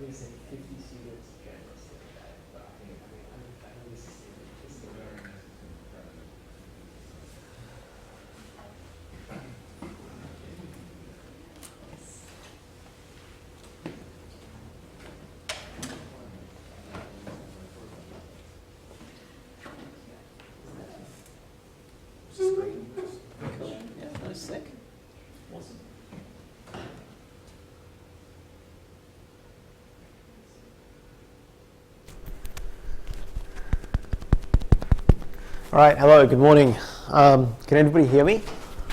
going to say 50 students generously, but I think this is a very nice program. Yeah, that was sick. Awesome. All right, hello, good morning. Can anybody hear me?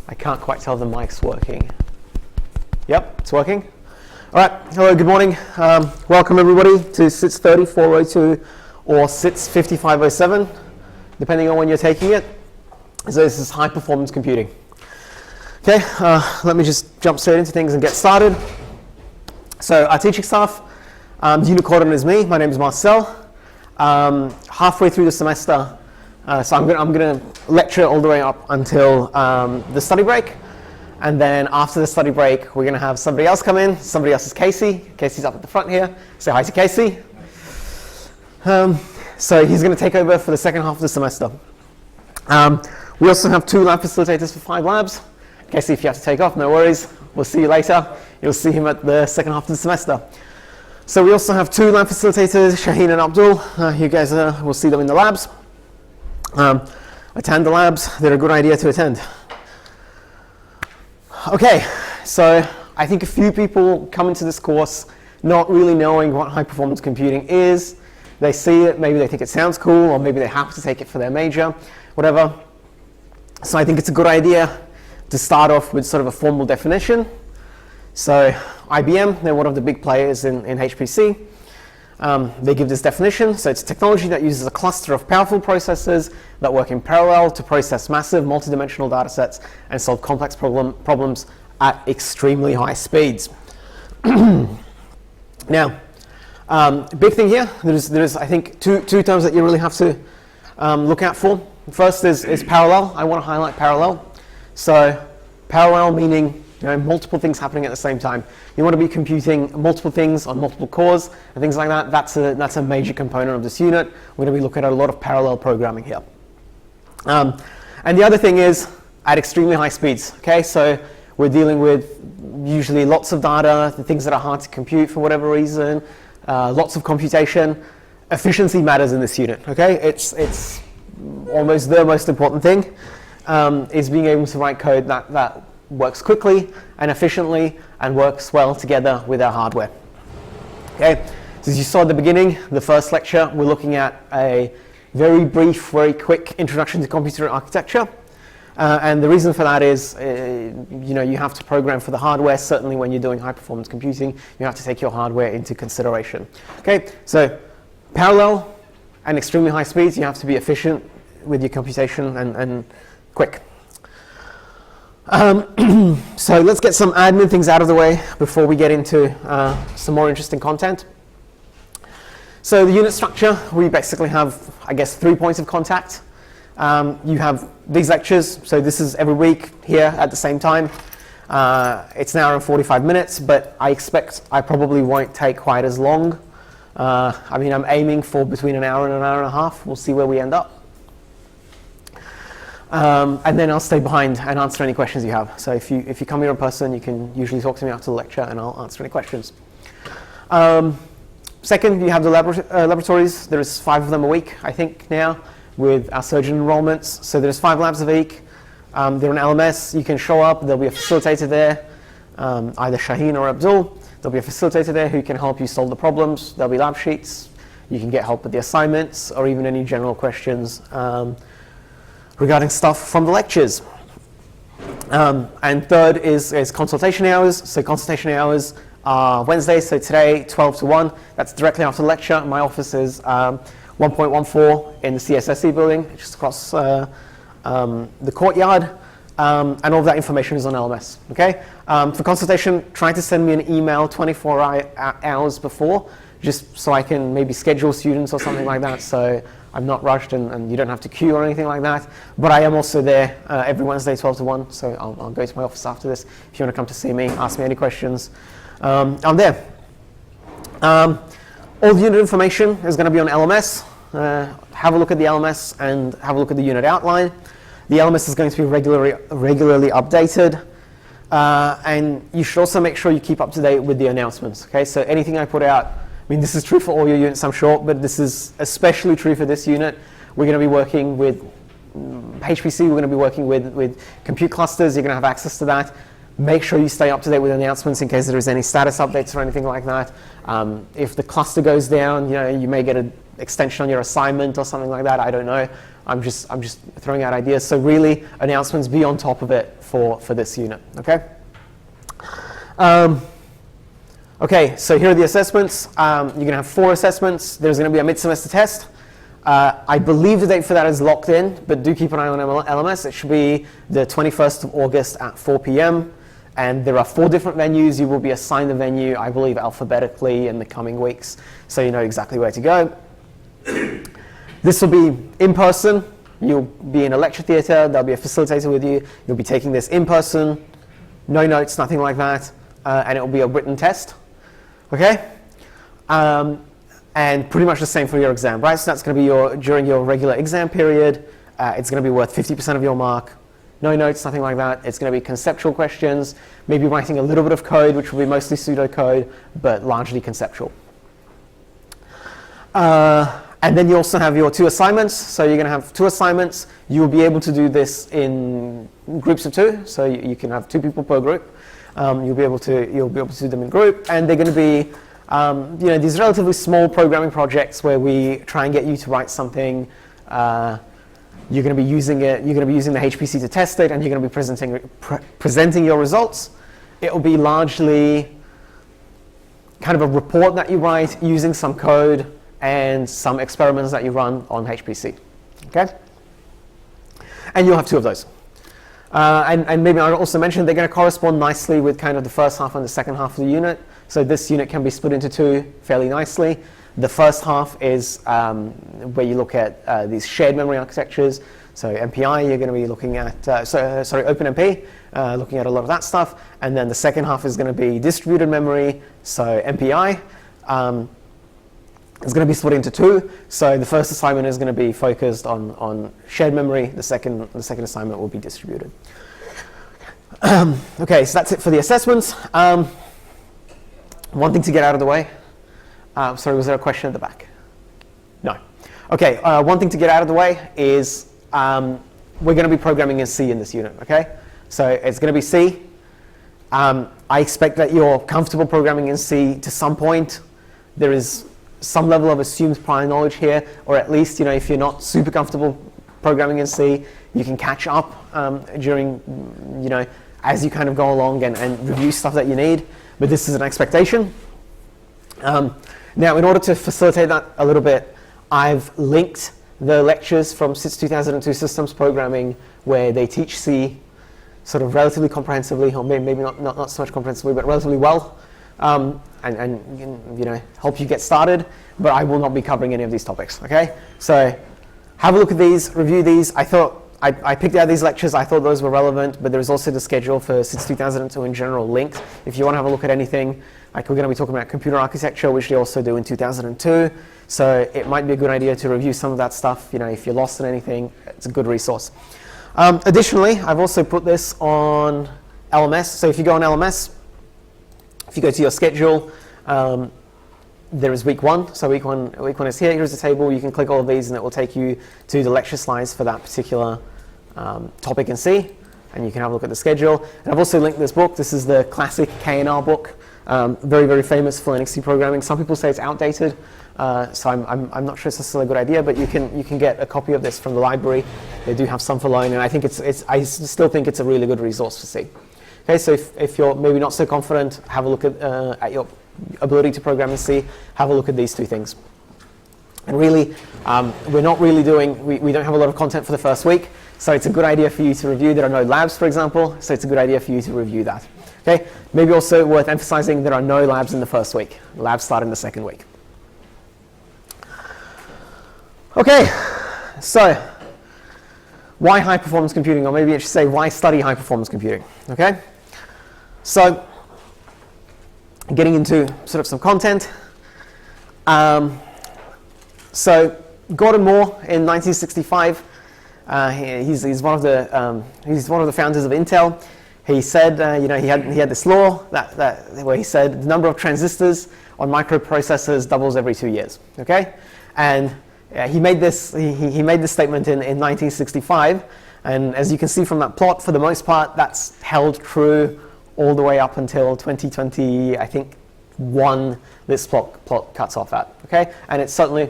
I can't quite tell if the mic's working. Yep, it's working. All right, hello, good morning. Welcome everybody to CITS3402 or CITS5507, depending on when you're taking it. So this is high performance computing. Okay, let me just jump straight into things and get started. So our teaching staff, the unit coordinator is me. My name is Marcel. Halfway through the semester, so I'm going to lecture all the way up until the study break. And then after the study break, we're going to have somebody else come in. Somebody else is Casey. Casey's up at the front here. Say hi to Casey. So he's going to take over for the second half of the semester. We also have 2 lab facilitators for 5 labs. Casey, if you have to take off, no worries. We'll see you later. You'll see him at the second half of the semester. So we also have 2 lab facilitators, Shaheen and Abdul. You guys will see them in the labs. Attend the labs. They're a good idea to attend. Okay, so I think a few people come into this course not really knowing what high performance computing is. They see it, maybe they think it sounds cool, or maybe they have to take it for their major, whatever. So I think it's a good idea to start off with sort of a formal definition. So IBM, they're one of the big players in HPC. They give this definition. So it's a technology that uses a cluster of powerful processors that work in parallel to process massive multidimensional data sets and solve complex problems at extremely high speeds. Now, big thing here, there's I think two terms that you really have to look out for. First is parallel. I want to highlight parallel. So parallel meaning multiple things happening at the same time. You want to be computing multiple things on multiple cores and things like that. That's a major component of this unit. We're going to be looking at a lot of parallel programming here. And the other thing is at extremely high speeds. Okay, so we're dealing with usually lots of data, the things that are hard to compute for whatever reason, lots of computation. Efficiency matters in this unit. Okay, it's almost the most important thing, is being able to write code that works quickly and efficiently and works well together with our hardware. Okay, so as you saw at the beginning, the first lecture, we're looking at a very brief, very quick introduction to computer architecture. And the reason for that is, you have to program for the hardware. Certainly when you're doing high performance computing, you have to take your hardware into consideration. Okay, so parallel and extremely high speeds, you have to be efficient with your computation and quick. So let's get some admin things out of the way before we get into some more interesting content. So the unit structure, we basically have, I guess, 3 points of contact. You have these lectures, so this is every week here at the same time. It's an hour and 45 minutes, but I expect I probably won't take quite as long. I'm aiming for between an hour and a half. We'll see where we end up. And then I'll stay behind and answer any questions you have. So if you come here in person, you can usually talk to me after the lecture and I'll answer any questions. Second, you have the laboratories. There's 5 of them a week, I think now, with our surgeon enrollments. So there's 5 labs a week. They're on LMS. You can show up. There'll be a facilitator there, either Shaheen or Abdul. There'll be a facilitator there who can help you solve the problems. There'll be lab sheets. You can get help with the assignments or even any general questions regarding stuff from the lectures. And third is consultation hours. So consultation hours are Wednesday, so today 12 to 1. That's directly after the lecture. My office is 1.14 in the CSSE building, just across the courtyard. And all of that information is on LMS. Okay. For consultation, try to send me an email 24 hours before, just so I can maybe schedule students or something like that. So I'm not rushed and you don't have to queue or anything like that. But I am also there every Wednesday, 12 to 1. So I'll go to my office after this. If you want to come to see me, ask me any questions, I'm there. All the unit information is going to be on LMS. Have a look at the LMS and have a look at the unit outline. The LMS is going to be regularly updated. And you should also make sure you keep up to date with the announcements. Okay, so anything I put out, I mean, this is true for all your units, I'm sure, but this is especially true for this unit. We're going to be working with HPC, we're going to be working with compute clusters. You're going to have access to that. Make sure you stay up to date with announcements in case there is any status updates or anything like that. If the cluster goes down, you may get an extension on your assignment or something like that. I don't know. I'm just throwing out ideas. So really, announcements, be on top of it for this unit. Okay. Okay. So here are the assessments. You're going to have 4 assessments. There's going to be a mid-semester test. I believe the date for that is locked in, but do keep an eye on LMS. It should be the 21st of August at 4 p.m. And there are 4 different venues. You will be assigned a venue, I believe, alphabetically in the coming weeks, so you know exactly where to go. This will be in person. You'll be in a lecture theatre. There'll be a facilitator with you. You'll be taking this in person, no notes, nothing like that, and it will be a written test. Okay? And pretty much the same for your exam, right? So that's going to be during your regular exam period. It's going to be worth 50% of your mark. No notes, nothing like that. It's going to be conceptual questions, maybe writing a little bit of code, which will be mostly pseudocode, but largely conceptual. And then you also have your 2 assignments. So you're going to have 2 assignments. You'll be able to do this in groups of 2. So you can have 2 people per group. You'll be able to do them in group, and they're going to be these relatively small programming projects where we try and get you to write something. You're going to be using it. You're going to be using the HPC to test it, and you're going to be presenting your results. It will be largely kind of a report that you write using some code and some experiments that you run on HPC. Okay, and you'll have 2 of those. And maybe I'll also mention they're going to correspond nicely with kind of the first half and the second half of the unit. So this unit can be split into 2 fairly nicely. The first half is where you look at these shared memory architectures. So MPI, you're going to be looking at, OpenMP, looking at a lot of that stuff. And then the second half is going to be distributed memory. So MPI is going to be split into 2. So the first assignment is going to be focused on shared memory. The second assignment will be distributed. Okay, so that's it for the assessments. One thing to get out of the way. Sorry, was there a question at the back? No. Okay, one thing to get out of the way is we're going to be programming in C in this unit, okay? So it's going to be C. I expect that you're comfortable programming in C to some point. There is some level of assumed prior knowledge here, or at least, if you're not super comfortable programming in C, you can catch up during, as you kind of go along and review stuff that you need. But this is an expectation. Now, in order to facilitate that a little bit, I've linked the lectures from CITS3402 Systems Programming where they teach C sort of relatively comprehensively, or maybe not so much comprehensively, but relatively well, and help you get started. But I will not be covering any of these topics. Okay, so have a look at these, review these. I picked out these lectures. I thought those were relevant, but there is also the schedule for CITS2002 in general linked. If you want to have a look at anything, like we're going to be talking about computer architecture, which they also do in 2002. So it might be a good idea to review some of that stuff. If you're lost in anything, it's a good resource. Additionally, I've also put this on LMS. So if you go on LMS, if you go to your schedule, there is week 1. So week one is here. Here's the table. You can click all of these, and it will take you to the lecture slides for that particular topic in C, and you can have a look at the schedule. And I've also linked this book. This is the classic K&R book, very, very famous for Linux C programming. Some people say it's outdated, so I'm not sure it's necessarily a good idea, but you can get a copy of this from the library. They do have some for loan, and I think I still think it's a really good resource for C. Okay, so if you're maybe not so confident, have a look at your ability to program in C. Have a look at these 2 things. And really, we don't have a lot of content for the first week, so it's a good idea for you to review. There are no labs, for example, so it's a good idea for you to review that. Okay, maybe also worth emphasizing there are no labs in the first week. Labs start in the second week. Okay, so why high performance computing? Or maybe I should say, why study high performance computing? Okay, so getting into sort of some content. So Gordon Moore in 1965, he's one of the founders of Intel. He said, he had this law where he said the number of transistors on microprocessors doubles every 2 years. Okay, and he made this statement in 1965, and as you can see from that plot, for the most part, that's held true all the way up until 2020. I think this plot cuts off at. Okay, and it's certainly,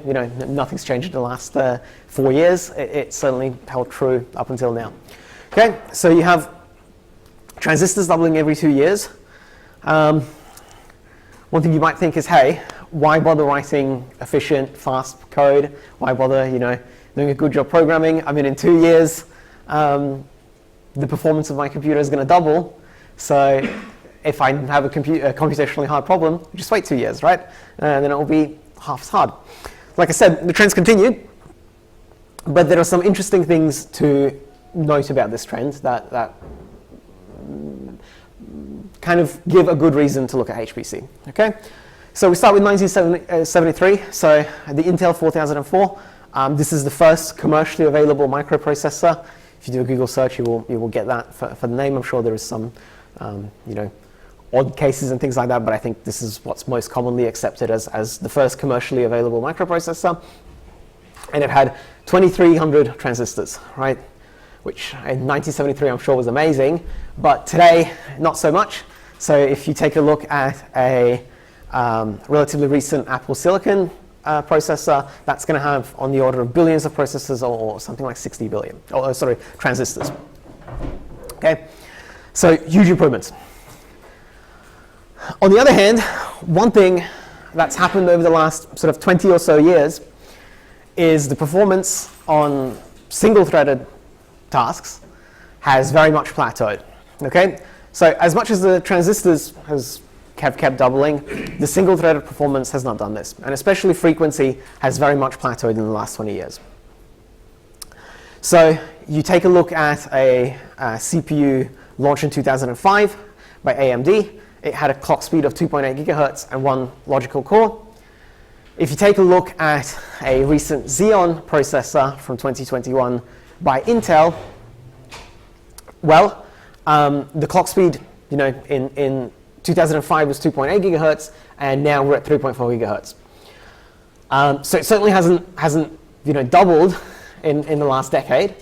nothing's changed in the last 4 years. It's certainly held true up until now. Okay, so you have transistors doubling every 2 years. One thing you might think is, hey, why bother writing efficient, fast code? Why bother, doing a good job programming? I mean, in 2 years, the performance of my computer is going to double. So if I have a computationally hard problem, just wait 2 years, right? And then it will be half as hard. Like I said, the trends continue, but there are some interesting things to note about this trend that kind of give a good reason to look at HPC. Okay, so we start with 1973. So the Intel 4004. This is the first commercially available microprocessor. If you do a Google search, you will get that for the name. I'm sure there is some, odd cases and things like that, but I think this is what's most commonly accepted as the first commercially available microprocessor. And it had 2,300 transistors, right? Which in 1973 I'm sure was amazing, but today not so much. So if you take a look at a relatively recent Apple Silicon processor, that's going to have on the order of billions of processors, or something like 60 billion, transistors. Okay, so huge improvements. On the other hand, one thing that's happened over the last sort of 20 or so years is the performance on single-threaded tasks has very much plateaued. Okay, so as much as the transistors have kept doubling, the single-threaded performance has not done this, and especially frequency has very much plateaued in the last 20 years. So you take a look at a CPU launched in 2005 by AMD. It had a clock speed of 2.8 gigahertz and 1 logical core. If you take a look at a recent Xeon processor from 2021 by Intel, well, the clock speed, in 2005 was 2.8 gigahertz, and now we're at 3.4 gigahertz. So it certainly hasn't doubled in the last decade.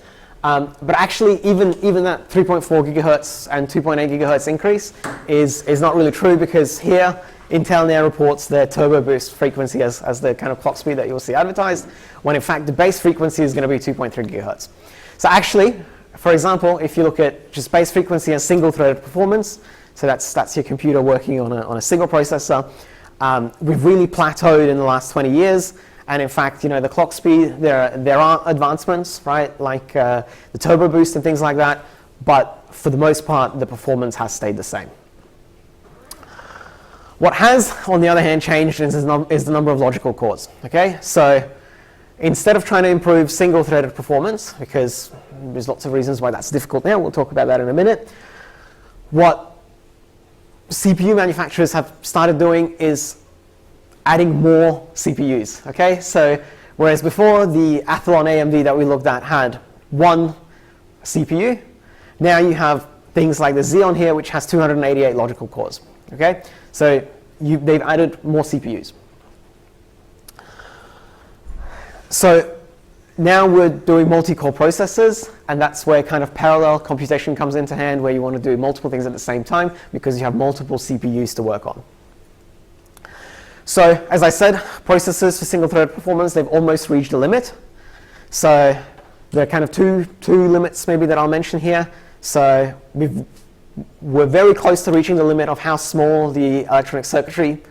But actually, even that 3.4 gigahertz and 2.8 gigahertz increase is not really true, because here Intel now reports their turbo boost frequency as the kind of clock speed that you'll see advertised, when in fact the base frequency is going to be 2.3 gigahertz. So actually, for example, if you look at just base frequency and single-threaded performance, so that's your computer working on a single processor, we've really plateaued in the last 20 years. And in fact, the clock speed, there are advancements, right, like the turbo boost and things like that, but for the most part, the performance has stayed the same. What has, on the other hand, changed is the number of logical cores. Okay, so instead of trying to improve single-threaded performance, because there's lots of reasons why that's difficult now, we'll talk about that in a minute, what CPU manufacturers have started doing is adding more CPUs. Okay, so whereas before the Athlon AMD that we looked at had one CPU, now you have things like the Xeon here, which has 288 logical cores. Okay, so they've added more CPUs. So now we're doing multi-core processors, and that's where kind of parallel computation comes into hand, where you want to do multiple things at the same time because you have multiple CPUs to work on. So as I said, processors for single-threaded performance, they've almost reached a limit. So there are kind of two limits maybe that I'll mention here. So we're very close to reaching the limit of how small the electronic circuitry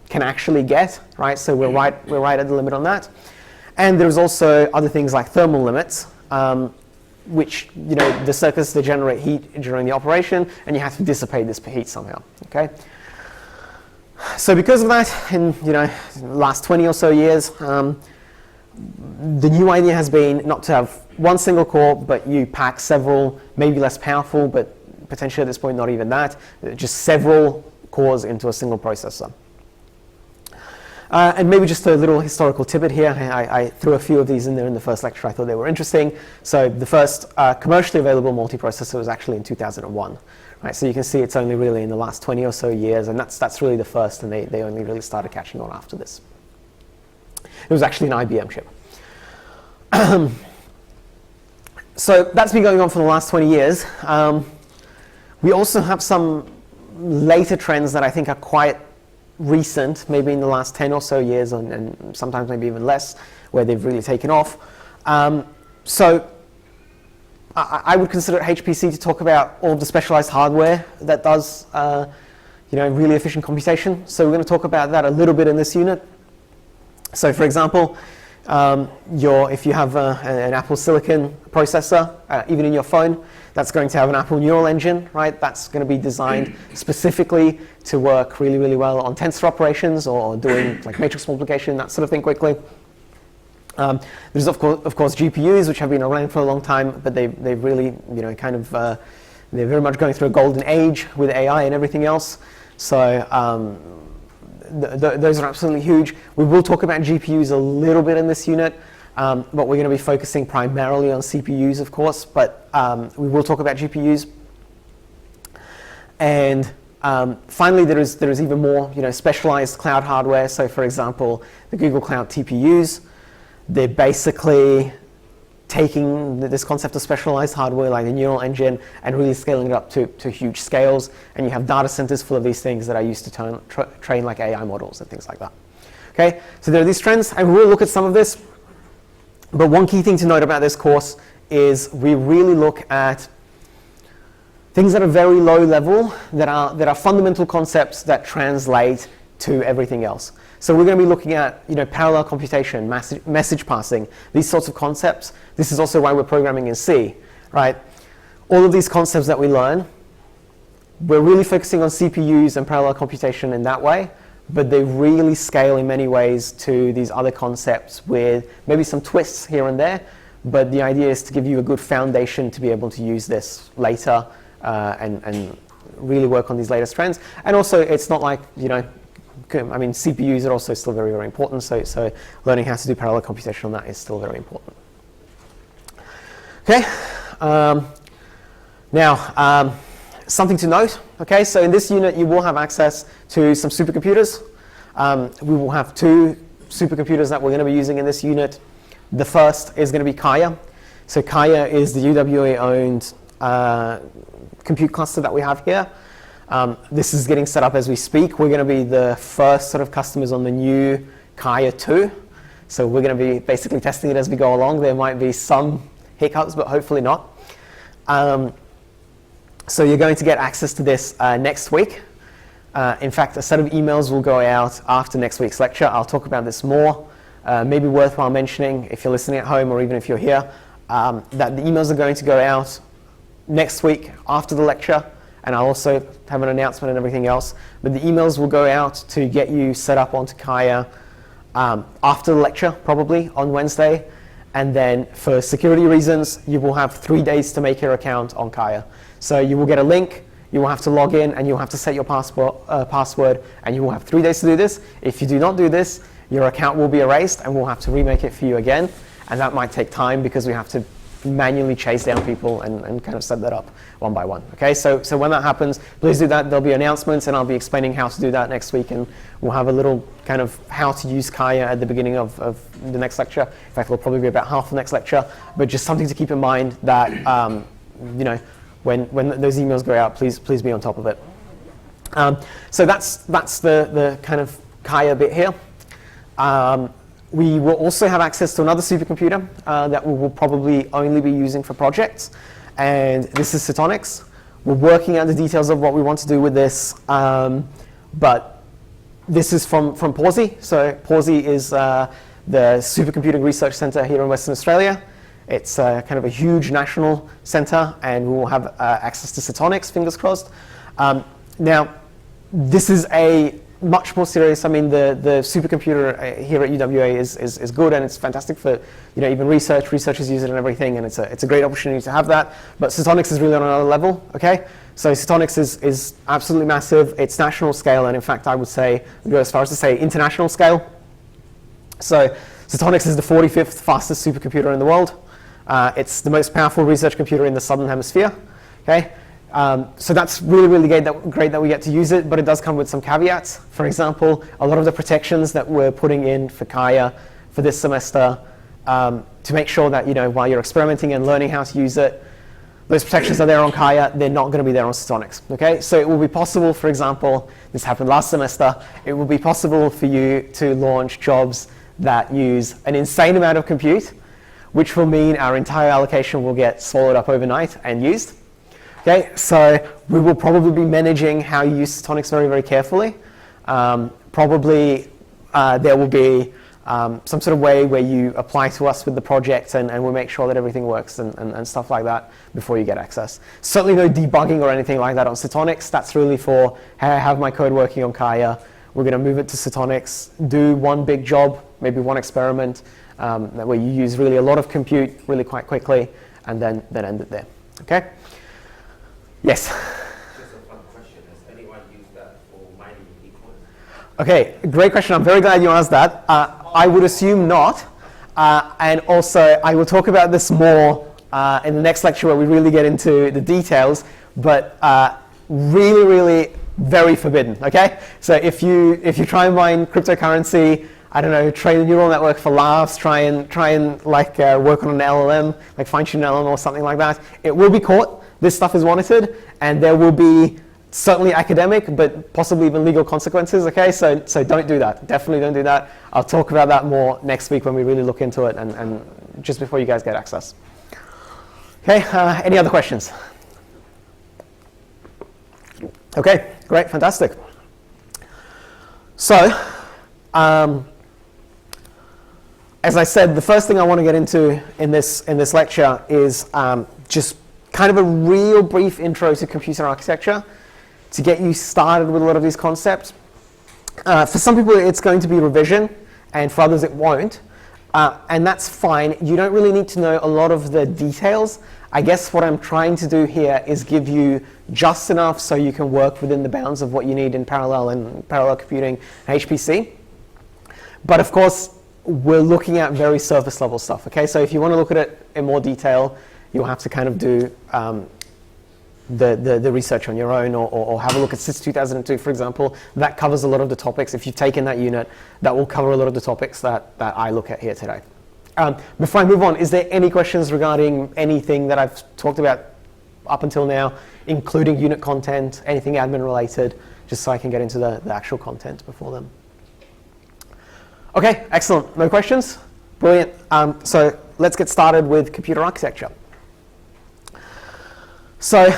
can actually get, right? So we're right at the limit on that. And there's also other things like thermal limits, which, the circuits, they generate heat during the operation, and you have to dissipate this heat somehow, okay? So because of that, in the last 20 or so years, the new idea has been not to have one single core, but you pack several, maybe less powerful, but potentially at this point not even that, just several cores into a single processor. And maybe just a little historical tidbit here. I threw a few of these in there in the first lecture. I thought they were interesting. So the first commercially available multiprocessor was actually in 2001. Right? So you can see it's only really in the last 20 or so years, and that's really the first, and they only really started catching on after this. It was actually an IBM chip. So that's been going on for the last 20 years. We also have some later trends that I think are quite recent, maybe in the last 10 or so years, and sometimes maybe even less, where they've really taken off. So I would consider it HPC to talk about all of the specialized hardware that does really efficient computation. So we're going to talk about that a little bit in this unit. So for example, if you have an Apple Silicon processor, even in your phone, that's going to have an Apple Neural Engine, right? That's going to be designed specifically to work really, really well on tensor operations or doing like matrix multiplication, that sort of thing quickly. There's of course GPUs, which have been around for a long time, but they've really, they're very much going through a golden age with AI and everything else. So those are absolutely huge. We will talk about GPUs a little bit in this unit, but we're going to be focusing primarily on CPUs, of course, but we will talk about GPUs. And finally, there is even more specialized cloud hardware. So for example, the Google Cloud TPUs, they're basically taking this concept of specialized hardware like the neural engine and really scaling it up to huge scales. And you have data centers full of these things that are used to train like AI models and things like that. Okay, so there are these trends, and we'll look at some of this. But one key thing to note about this course is we really look at things at a very low level that are fundamental concepts that translate to everything else. So we're going to be looking at parallel computation, message passing, these sorts of concepts. This is also why we're programming in C, right? All of these concepts that we learn, we're really focusing on CPUs and parallel computation in that way, but they really scale in many ways to these other concepts with maybe some twists here and there, but the idea is to give you a good foundation to be able to use this later and really work on these latest trends. And also, it's not like, CPUs are also still very, very important, so learning how to do parallel computation on that is still very important. Okay, now, something to note, okay, so in this unit you will have access to some supercomputers. We will have 2 supercomputers that we're going to be using in this unit. The first is going to be Kaya. So Kaya is the UWA-owned compute cluster that we have here. This is getting set up as we speak. We're going to be the first sort of customers on the new Kaya 2. So we're going to be basically testing it as we go along. There might be some hiccups, but hopefully not. So you're going to get access to this next week. In fact, a set of emails will go out after next week's lecture. I'll talk about this more. Maybe worthwhile mentioning, if you're listening at home or even if you're here, that the emails are going to go out next week after the lecture. And I'll also have an announcement and everything else. But the emails will go out to get you set up onto Kaya after the lecture, probably on Wednesday. And then for security reasons, you will have 3 days to make your account on Kaya. So you will get a link, you will have to log in, and you'll have to set your password, and you will have 3 days to do this. If you do not do this, your account will be erased, and we'll have to remake it for you again. And that might take time because we have to manually chase down people and kind of set that up one by one. Okay, so when that happens, please do that. There'll be announcements, and I'll be explaining how to do that next week, and we'll have a little kind of how to use Kaya at the beginning of the next lecture. In fact, it'll probably be about half the next lecture, but just something to keep in mind that when those emails go out, please be on top of it. So that's the kind of Kaya bit here. We will also have access to another supercomputer that we will probably only be using for projects, and this is CITS3402. We're working out the details of what we want to do with this, but this is from PAWSI. So PAWSI is the Supercomputing Research Centre here in Western Australia. It's kind of a huge national centre, and we will have access to CITS3402, fingers crossed. Now, this is a much more serious. I mean, the supercomputer here at UWA is good, and it's fantastic for even research. Researchers use it and everything, and it's a great opportunity to have that. But CITS3402 is really on another level. Okay, so CITS3402 is absolutely massive. It's national scale, and in fact, I would say go as far as to say international scale. So CITS is the 45th fastest supercomputer in the world. It's the most powerful research computer in the southern hemisphere. Okay, so that's really, really great that we get to use it, but it does come with some caveats. For example, a lot of the protections that we're putting in for Kaya for this semester to make sure that, while you're experimenting and learning how to use it, those protections are there on Kaya, they're not going to be there on CITS. Okay, so it will be possible, for example, this happened last semester, it will be possible for you to launch jobs that use an insane amount of compute, which will mean our entire allocation will get swallowed up overnight and used. Okay, so we will probably be managing how you use CITS very, very carefully. Probably there will be some sort of way where you apply to us with the project and we'll make sure that everything works and stuff like that before you get access. Certainly no debugging or anything like that on CITS. That's really for, hey, I have my code working on Kaya. We're going to move it to CITS, do one big job, maybe one experiment, where you use really a lot of compute really quite quickly and then end it there. Okay? Yes? Just a fun question. Has anyone used that for mining Bitcoin? Okay, great question. I'm very glad you asked that. I would assume not. And also, I will talk about this more in the next lecture where we really get into the details, but really, really very forbidden, okay? So if you try and mine cryptocurrency, I don't know, train a neural network for laughs, try and like work on an LLM, like fine-tune an LLM or something like that, it will be caught. This stuff is monitored, and there will be certainly academic, but possibly even legal consequences, okay? So don't do that. Definitely don't do that. I'll talk about that more next week when we really look into it and just before you guys get access. Okay, any other questions? Okay, great, fantastic. So, as I said, the first thing I want to get into in this lecture is just kind of a real brief intro to computer architecture to get you started with a lot of these concepts. For some people, it's going to be revision, and for others, it won't. And that's fine. You don't really need to know a lot of the details. I guess what I'm trying to do here is give you just enough so you can work within the bounds of what you need in parallel and parallel computing and HPC. But of course, we're looking at very surface level stuff, okay? So if you want to look at it in more detail, you'll have to kind of do the research on your own or have a look at CITS3402, for example. That covers a lot of the topics. If you've taken that unit, that will cover a lot of the topics that I look at here today. Before I move on, is there any questions regarding anything that I've talked about up until now, including unit content, anything admin related, just so I can get into the actual content before then? Okay, excellent. No questions? Brilliant. So let's get started with computer architecture. So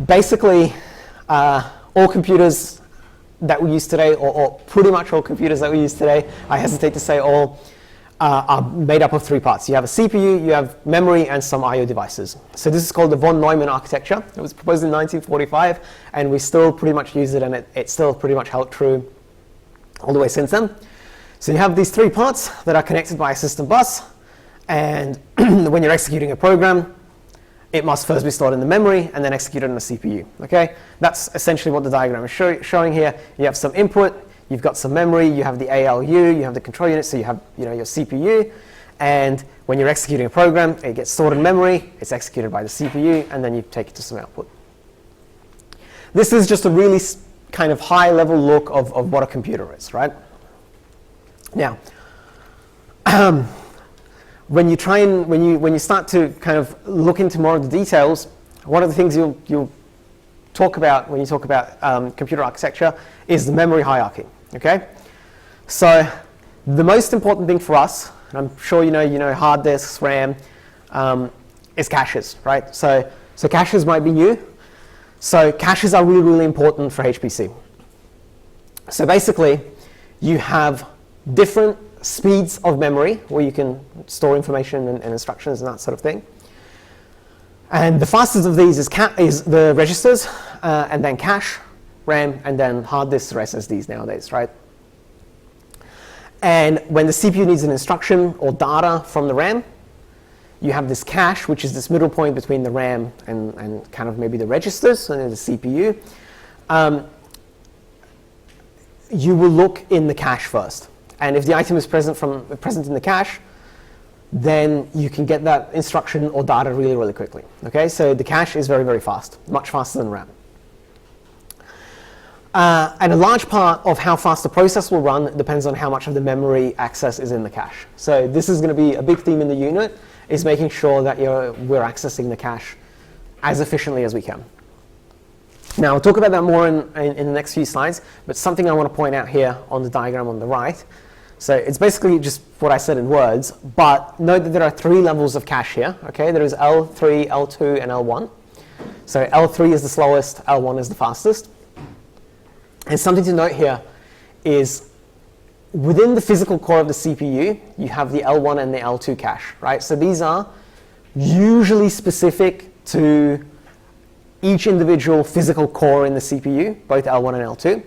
basically, all computers that we use today, or pretty much all computers that we use today, I hesitate to say all, are made up of three parts. You have a CPU, you have memory, and some I/O devices. So this is called the von Neumann architecture. It was proposed in 1945, and we still pretty much use it, and it still pretty much held true all the way since then. So you have these three parts that are connected by a system bus, and when you're executing a program, it must first be stored in the memory and then executed on the CPU, okay? That's essentially what the diagram is showing here. You have some input, you've got some memory, you have the ALU, you have the control unit, so you have your CPU, and when you're executing a program, it gets stored in memory, it's executed by the CPU, and then you take it to some output. This is just a really kind of high-level look of what a computer is, right? Now, when you start to kind of look into more of the details, one of the things you'll talk about when you talk about computer architecture is the memory hierarchy. Okay, so the most important thing for us, and I'm sure you know hard disks, RAM, is caches, right? So caches might be new. So caches are really, really important for HPC. So basically, you have different speeds of memory where you can store information and instructions and that sort of thing. And the fastest of these is the registers, and then cache, RAM, and then hard disks or SSDs nowadays, right? And when the CPU needs an instruction or data from the RAM, you have this cache, which is this middle point between the RAM and kind of maybe the registers and the CPU. you will look in the cache first. And if the item is present in the cache, then you can get that instruction or data really, really quickly. Okay, so the cache is very, very fast, much faster than RAM. And a large part of how fast the process will run depends on how much of the memory access is in the cache. So this is going to be a big theme in the unit, is making sure that we're accessing the cache as efficiently as we can. Now, I'll talk about that more in the next few slides, but something I want to point out here on the diagram on the right. So it's basically just what I said in words, but note that there are 3 levels of cache here. Okay, there is L3, L2, and L1. So L3 is the slowest, L1 is the fastest. And something to note here is within the physical core of the CPU, you have the L1 and the L2 cache, right? So these are usually specific to each individual physical core in the CPU, both L1 and L2.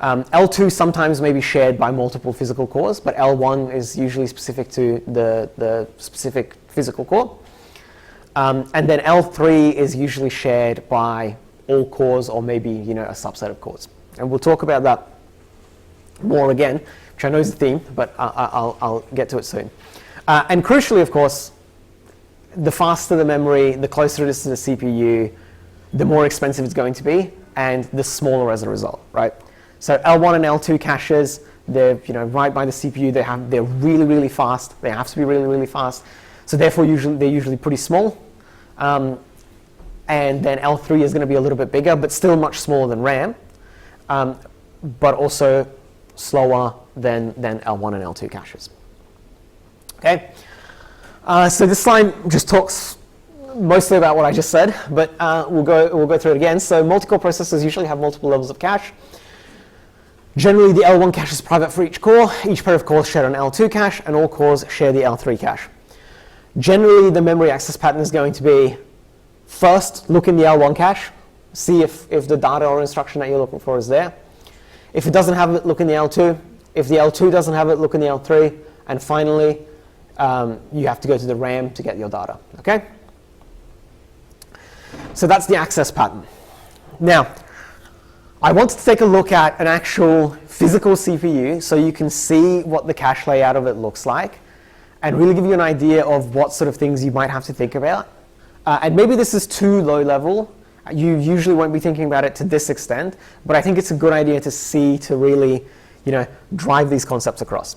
L2 sometimes may be shared by multiple physical cores, but L1 is usually specific to the specific physical core. And then L3 is usually shared by all cores or maybe a subset of cores. And we'll talk about that more again, which I know is the theme, but I'll get to it soon. And crucially, of course, the faster the memory, the closer it is to the CPU, the more expensive it's going to be, and the smaller as a result, right? So L1 and L2 caches, they're right by the CPU. They're really, really fast. They have to be really, really fast. So therefore, they're usually pretty small. And then L3 is going to be a little bit bigger, but still much smaller than RAM, but also slower than L1 and L2 caches. Okay. So this slide just talks mostly about what I just said, but we'll go through it again. So multi-core processors usually have multiple levels of cache. Generally, the L1 cache is private for each core. Each pair of cores share an L2 cache, and all cores share the L3 cache. Generally, the memory access pattern is going to be first look in the L1 cache, see if the data or instruction that you're looking for is there. If it doesn't have it, look in the L2. If the L2 doesn't have it, look in the L3. And finally, you have to go to the RAM to get your data. Okay? So that's the access pattern. Now, I wanted to take a look at an actual physical CPU so you can see what the cache layout of it looks like and really give you an idea of what sort of things you might have to think about. And maybe this is too low level. You usually won't be thinking about it to this extent, but I think it's a good idea to see to really drive these concepts across.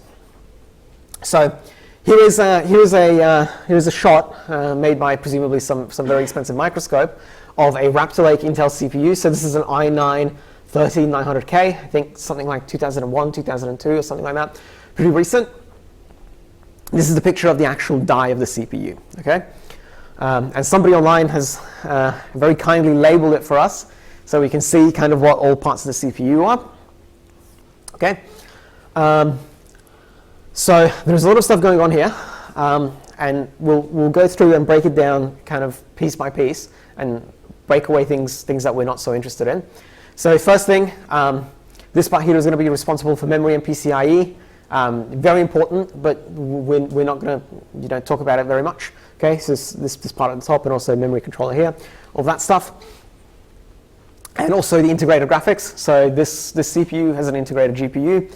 So here's a shot made by presumably some very expensive microscope of a Raptor Lake Intel CPU. So this is an i9 13900K, I think something like 2001, 2002 or something like that, pretty recent. This is the picture of the actual die of the CPU, okay? And somebody online has very kindly labeled it for us so we can see kind of what all parts of the CPU are, okay? So there's a lot of stuff going on here, and we'll go through and break it down kind of piece by piece and break away things that we're not so interested in. So first thing, this part here is going to be responsible for memory and PCIe. Very important, but we're not going to talk about it very much. Okay, so this part at the top, and also memory controller here, all that stuff. And also the integrated graphics. So this CPU has an integrated GPU.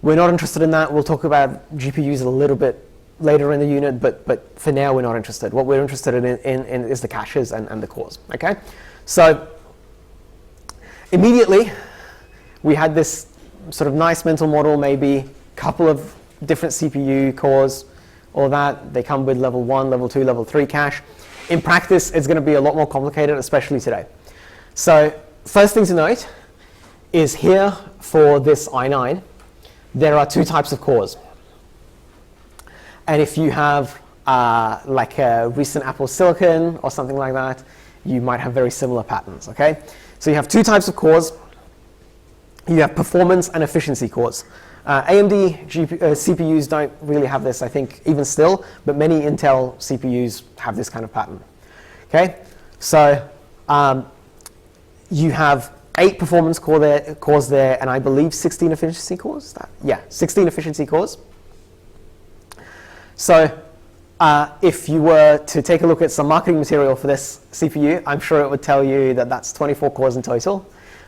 We're not interested in that. We'll talk about GPUs a little bit later in the unit, but for now we're not interested. What we're interested in is the caches and the cores. Okay, so immediately we had this sort of nice mental model, maybe a couple of different CPU cores, all that. They come with level 1, level 2, level 3 cache. In practice, it's going to be a lot more complicated, especially today. So first thing to note is here for this i9, there are 2 types of cores. And if you have like a recent Apple Silicon or something like that, you might have very similar patterns, okay? So you have 2 types of cores. You have performance and efficiency cores. AMD CPUs don't really have this, I think, even still, but many Intel CPUs have this kind of pattern, okay? So you have 8 performance cores there, and I believe 16 efficiency cores? 16 efficiency cores. So if you were to take a look at some marketing material for this CPU, I'm sure it would tell you that that's 24 cores in total,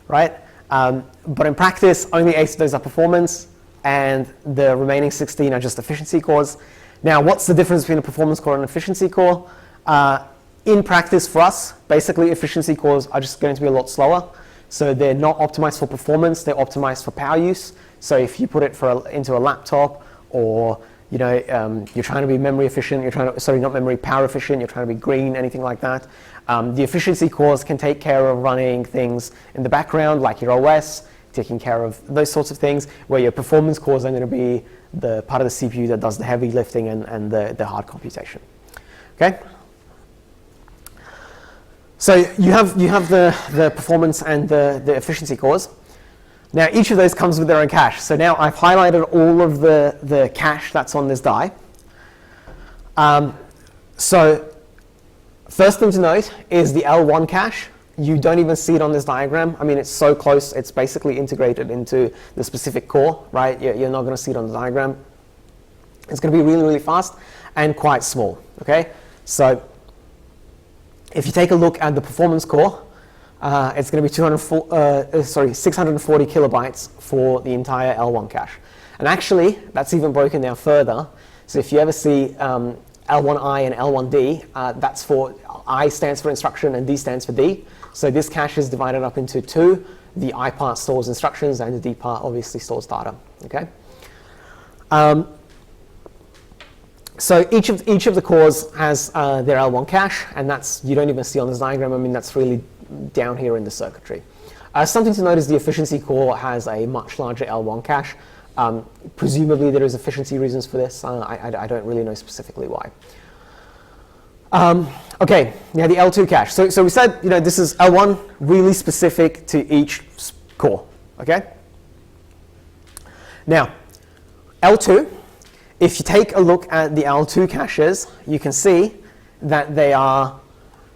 right? But in practice, only 8 of those are performance, and the remaining 16 are just efficiency cores. Now, what's the difference between a performance core and an efficiency core? In practice for us, basically efficiency cores are just going to be a lot slower. So they're not optimized for performance, they're optimized for power use. So if you put it into a laptop, or you're trying to be memory efficient, power efficient, you're trying to be green, anything like that. The efficiency cores can take care of running things in the background, like your OS, taking care of those sorts of things, where your performance cores are going to be the part of the CPU that does the heavy lifting and the hard computation. Okay? So you have the performance and the efficiency cores. Now each of those comes with their own cache. So now I've highlighted all of the cache that's on this die. So first thing to note is the L1 cache. You don't even see it on this diagram. I mean, it's so close, it's basically integrated into the specific core, right? You're not going to see it on the diagram. It's going to be really, really fast and quite small, okay? So if you take a look at the performance core, it's going to be 640 kilobytes for the entire L1 cache. And actually, that's even broken down further. So if you ever see L1I and L1D, that's for I stands for instruction and D stands for D. So this cache is divided up into two. The I part stores instructions and the D part obviously stores data. Okay. So each of the cores has their L1 cache, and that's, you don't even see on this diagram. I mean, that's really down here in the circuitry. Something to note is the efficiency core has a much larger L1 cache. Presumably there is efficiency reasons for this. I don't really know specifically why. Okay, now the L2 cache. So we said, this is L1 really specific to each core. Okay. Now L2. If you take a look at the L2 caches, you can see that they are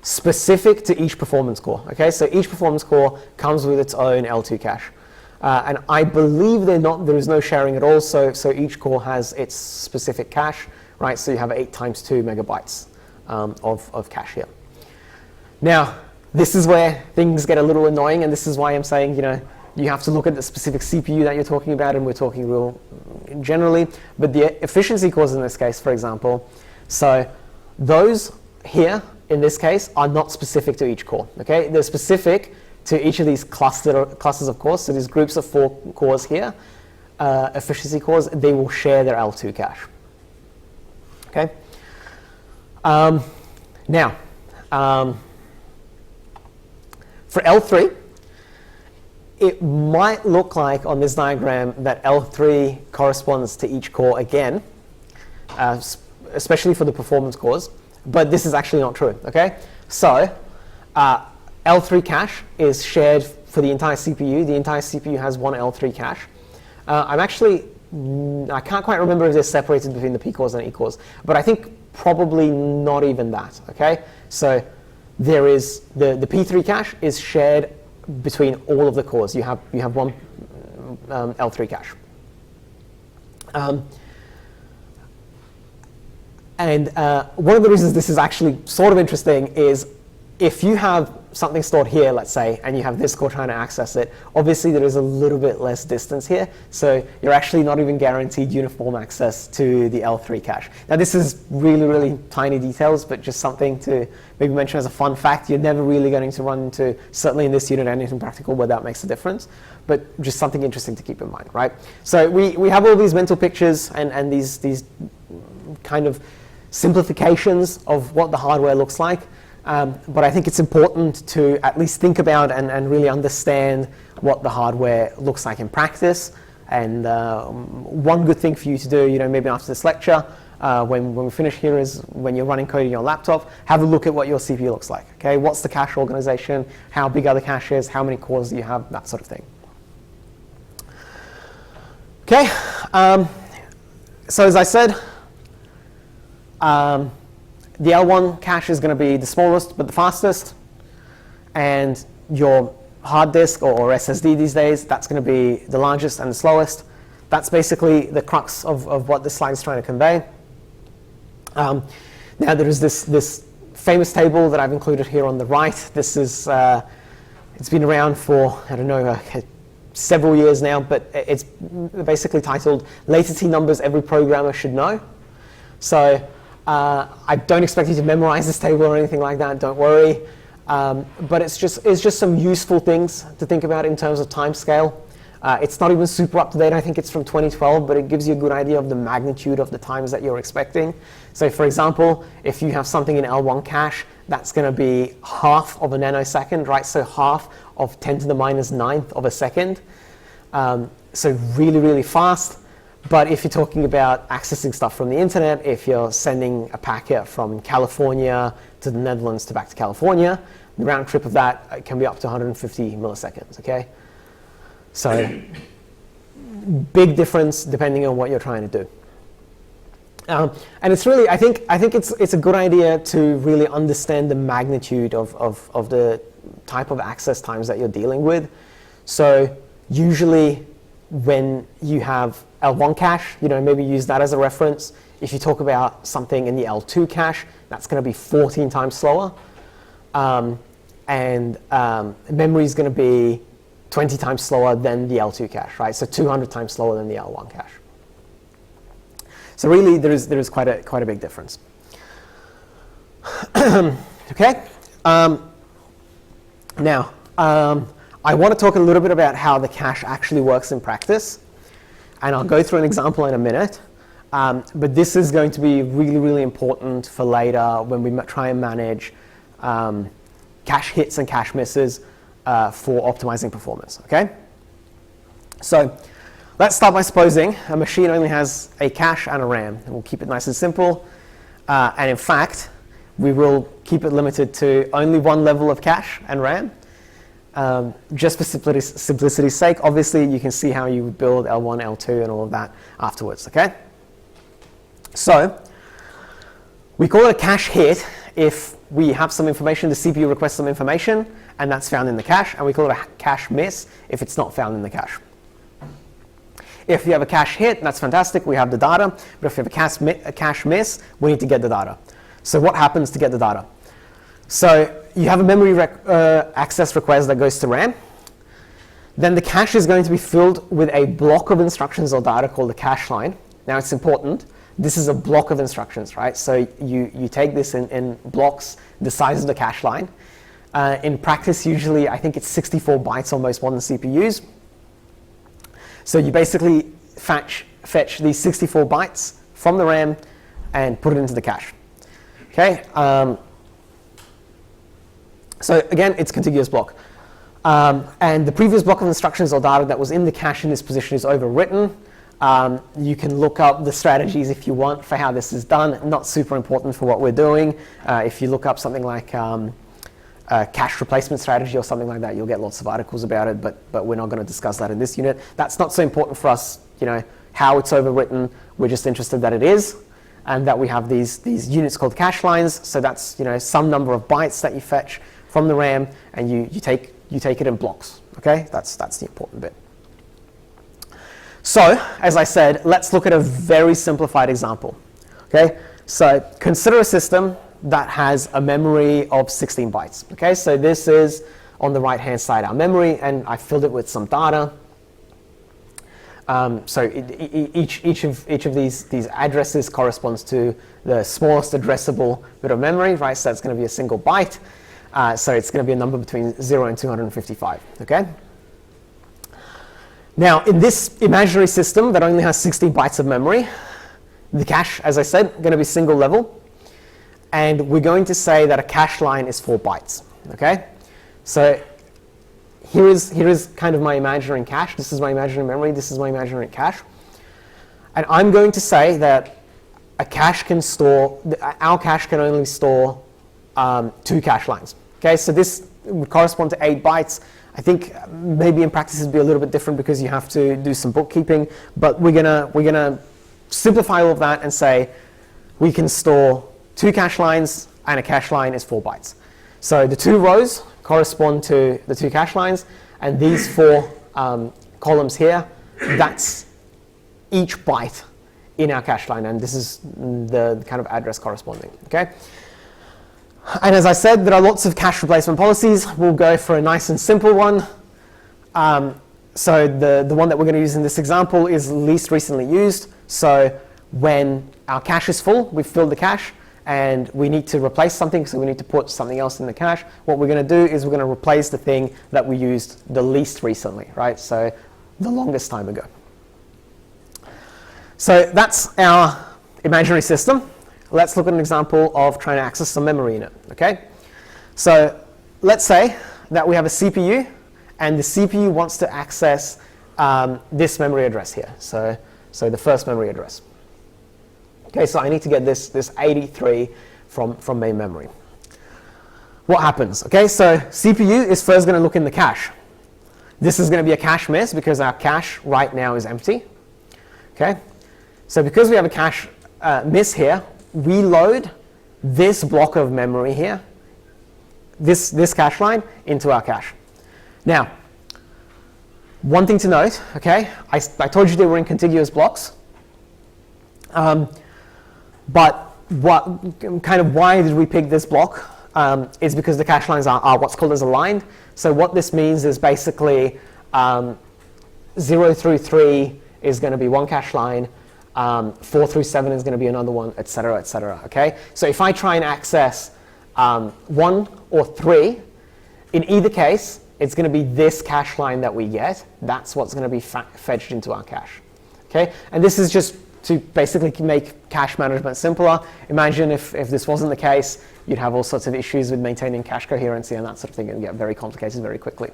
specific to each performance core. Okay, so each performance core comes with its own L2 cache. And I believe there is no sharing at all, so each core has its specific cache, right? So you have 8 times 2 megabytes of cache here. Now, this is where things get a little annoying, and this is why I'm saying, you have to look at the specific CPU that you're talking about, and we're talking real generally. But the efficiency cores in this case, for example, so those here, in this case, are not specific to each core. Okay, they're specific to each of these clusters of cores. So these groups of 4 cores here, efficiency cores, they will share their L2 cache. Okay. Now, for L3, it might look like on this diagram that L3 corresponds to each core again, especially for the performance cores, but this is actually not true, okay? So L3 cache is shared for the entire CPU. The entire CPU has one L3 cache. I can't quite remember if they're separated between the P cores and E cores, but I think probably not even that, okay? So there is, the P3 cache is shared between all of the cores. You have one L3 cache. And one of the reasons this is actually sort of interesting is if you have something stored here, let's say, and you have this core trying to access it, obviously there is a little bit less distance here, so you're actually not even guaranteed uniform access to the L3 cache. Now this is really, really tiny details, but just something to maybe mention as a fun fact. You're never really going to run into, certainly in this unit, anything practical where that makes a difference, but just something interesting to keep in mind, right? So we have all these mental pictures and these kind of simplifications of what the hardware looks like. But I think it's important to at least think about and really understand what the hardware looks like in practice. And one good thing for you to do, maybe after this lecture, when we finish here, is when you're running code in your laptop, have a look at what your CPU looks like. Okay, what's the cache organization? How big are the caches? How many cores do you have? That sort of thing. Okay, so as I said, the L1 cache is going to be the smallest but the fastest, and your hard disk or SSD these days, that's going to be the largest and the slowest. That's basically the crux of what this slide is trying to convey. Now there is this famous table that I've included here on the right. This is, it's been around for, I don't know, several years now, but it's basically titled Latency Numbers Every Programmer Should Know. So I don't expect you to memorize this table or anything like that, don't worry. But it's just some useful things to think about in terms of time scale. It's not even super up to date. I think it's from 2012, but it gives you a good idea of the magnitude of the times that you're expecting. So for example, if you have something in L1 cache, that's going to be half of a nanosecond, right? So half of 10 to the minus 9th of a second. So really, really fast. But if you're talking about accessing stuff from the internet, if you're sending a packet from California to the Netherlands to back to California, the round trip of that can be up to 150 milliseconds, okay? So big difference depending on what you're trying to do. And it's really, I think it's a good idea to really understand the magnitude of the type of access times that you're dealing with. So usually when you have L1 cache, maybe use that as a reference. If you talk about something in the L2 cache, that's going to be 14 times slower. And memory is going to be 20 times slower than the L2 cache, right? So 200 times slower than the L1 cache. So really, there is quite a big difference. Okay. Now, I want to talk a little bit about how the cache actually works in practice, and I'll go through an example in a minute. But this is going to be really, really important for later when we try and manage cache hits and cache misses for optimizing performance. Okay. So let's start by supposing a machine only has a cache and a RAM, and we'll keep it nice and simple. And in fact, we will keep it limited to only one level of cache and RAM. Just for simplicity's sake. Obviously, you can see how you would build L1, L2, and all of that afterwards, okay? So we call it a cache hit if we have some information, the CPU requests some information, and that's found in the cache, and we call it a cache miss if it's not found in the cache. If you have a cache hit, that's fantastic, we have the data, but if you have a cache miss, we need to get the data. So what happens to get the data? So you have a memory access request that goes to RAM. Then the cache is going to be filled with a block of instructions or data called a cache line. Now it's important. This is a block of instructions, right? So you take this in blocks the size of the cache line. In practice, usually, I think it's 64 bytes on most modern CPUs. So you basically fetch these 64 bytes from the RAM and put it into the cache. Okay. So again, it's a contiguous block. And the previous block of instructions or data that was in the cache in this position is overwritten. You can look up the strategies if you want for how this is done. Not super important for what we're doing. If you look up something like cache replacement strategy or something like that, you'll get lots of articles about it, but we're not going to discuss that in this unit. That's not so important for us, how it's overwritten. We're just interested that it is, and that we have these units called cache lines. So that's some number of bytes that you fetch from the RAM, and you take it in blocks. Okay, that's the important bit. So, as I said, let's look at a very simplified example. Okay, so consider a system that has a memory of 16 bytes. Okay, so this is on the right-hand side our memory, and I filled it with some data. So each of these addresses corresponds to the smallest addressable bit of memory, right? So that's going to be a single byte. So it's going to be a number between 0 and 255, okay? Now, in this imaginary system that only has 16 bytes of memory, the cache, as I said, going to be single level. And we're going to say that a cache line is 4 bytes, okay? So here is kind of my imaginary cache. This is my imaginary memory. This is my imaginary cache. And I'm going to say that a cache can store, our cache can only store 2 cache lines. Okay, so this would correspond to 8 bytes. I think maybe in practice it'd be a little bit different because you have to do some bookkeeping, but we're gonna simplify all of that and say we can store 2 cache lines and a cache line is 4 bytes. So the 2 rows correspond to the 2 cache lines, and these 4 columns here, that's each byte in our cache line, and this is the kind of address corresponding. Okay. And as I said, there are lots of cache replacement policies. We'll go for a nice and simple one. so the one that we're going to use in this example is least recently used. So when our cache is full, we've filled the cache, and we need to replace something, so we need to put something else in the cache. What we're going to do is we're going to replace the thing that we used the least recently, right? So the longest time ago. So that's our imaginary system. Let's look at an example of trying to access some memory in it, okay? So let's say that we have a CPU, and the CPU wants to access this memory address here. So the first memory address. Okay, so I need to get this 83 from main memory. What happens? Okay, so CPU is first going to look in the cache. This is going to be a cache miss because our cache right now is empty. Okay, so because we have a cache miss here, we load this block of memory here, this cache line, into our cache. Now, one thing to note, okay, I told you they were in contiguous blocks. But why did we pick this block is because the cache lines are what's called as aligned. So what this means is basically 0 through 3 is going to be one cache line, 4 through 7 is going to be another one, etc., etc. Okay? So if I try and access 1 or 3, in either case, it's going to be this cache line that we get. That's what's going to be fetched into our cache. Okay? And this is just to basically make cache management simpler. Imagine if this wasn't the case, you'd have all sorts of issues with maintaining cache coherency and that sort of thing, and get very complicated very quickly.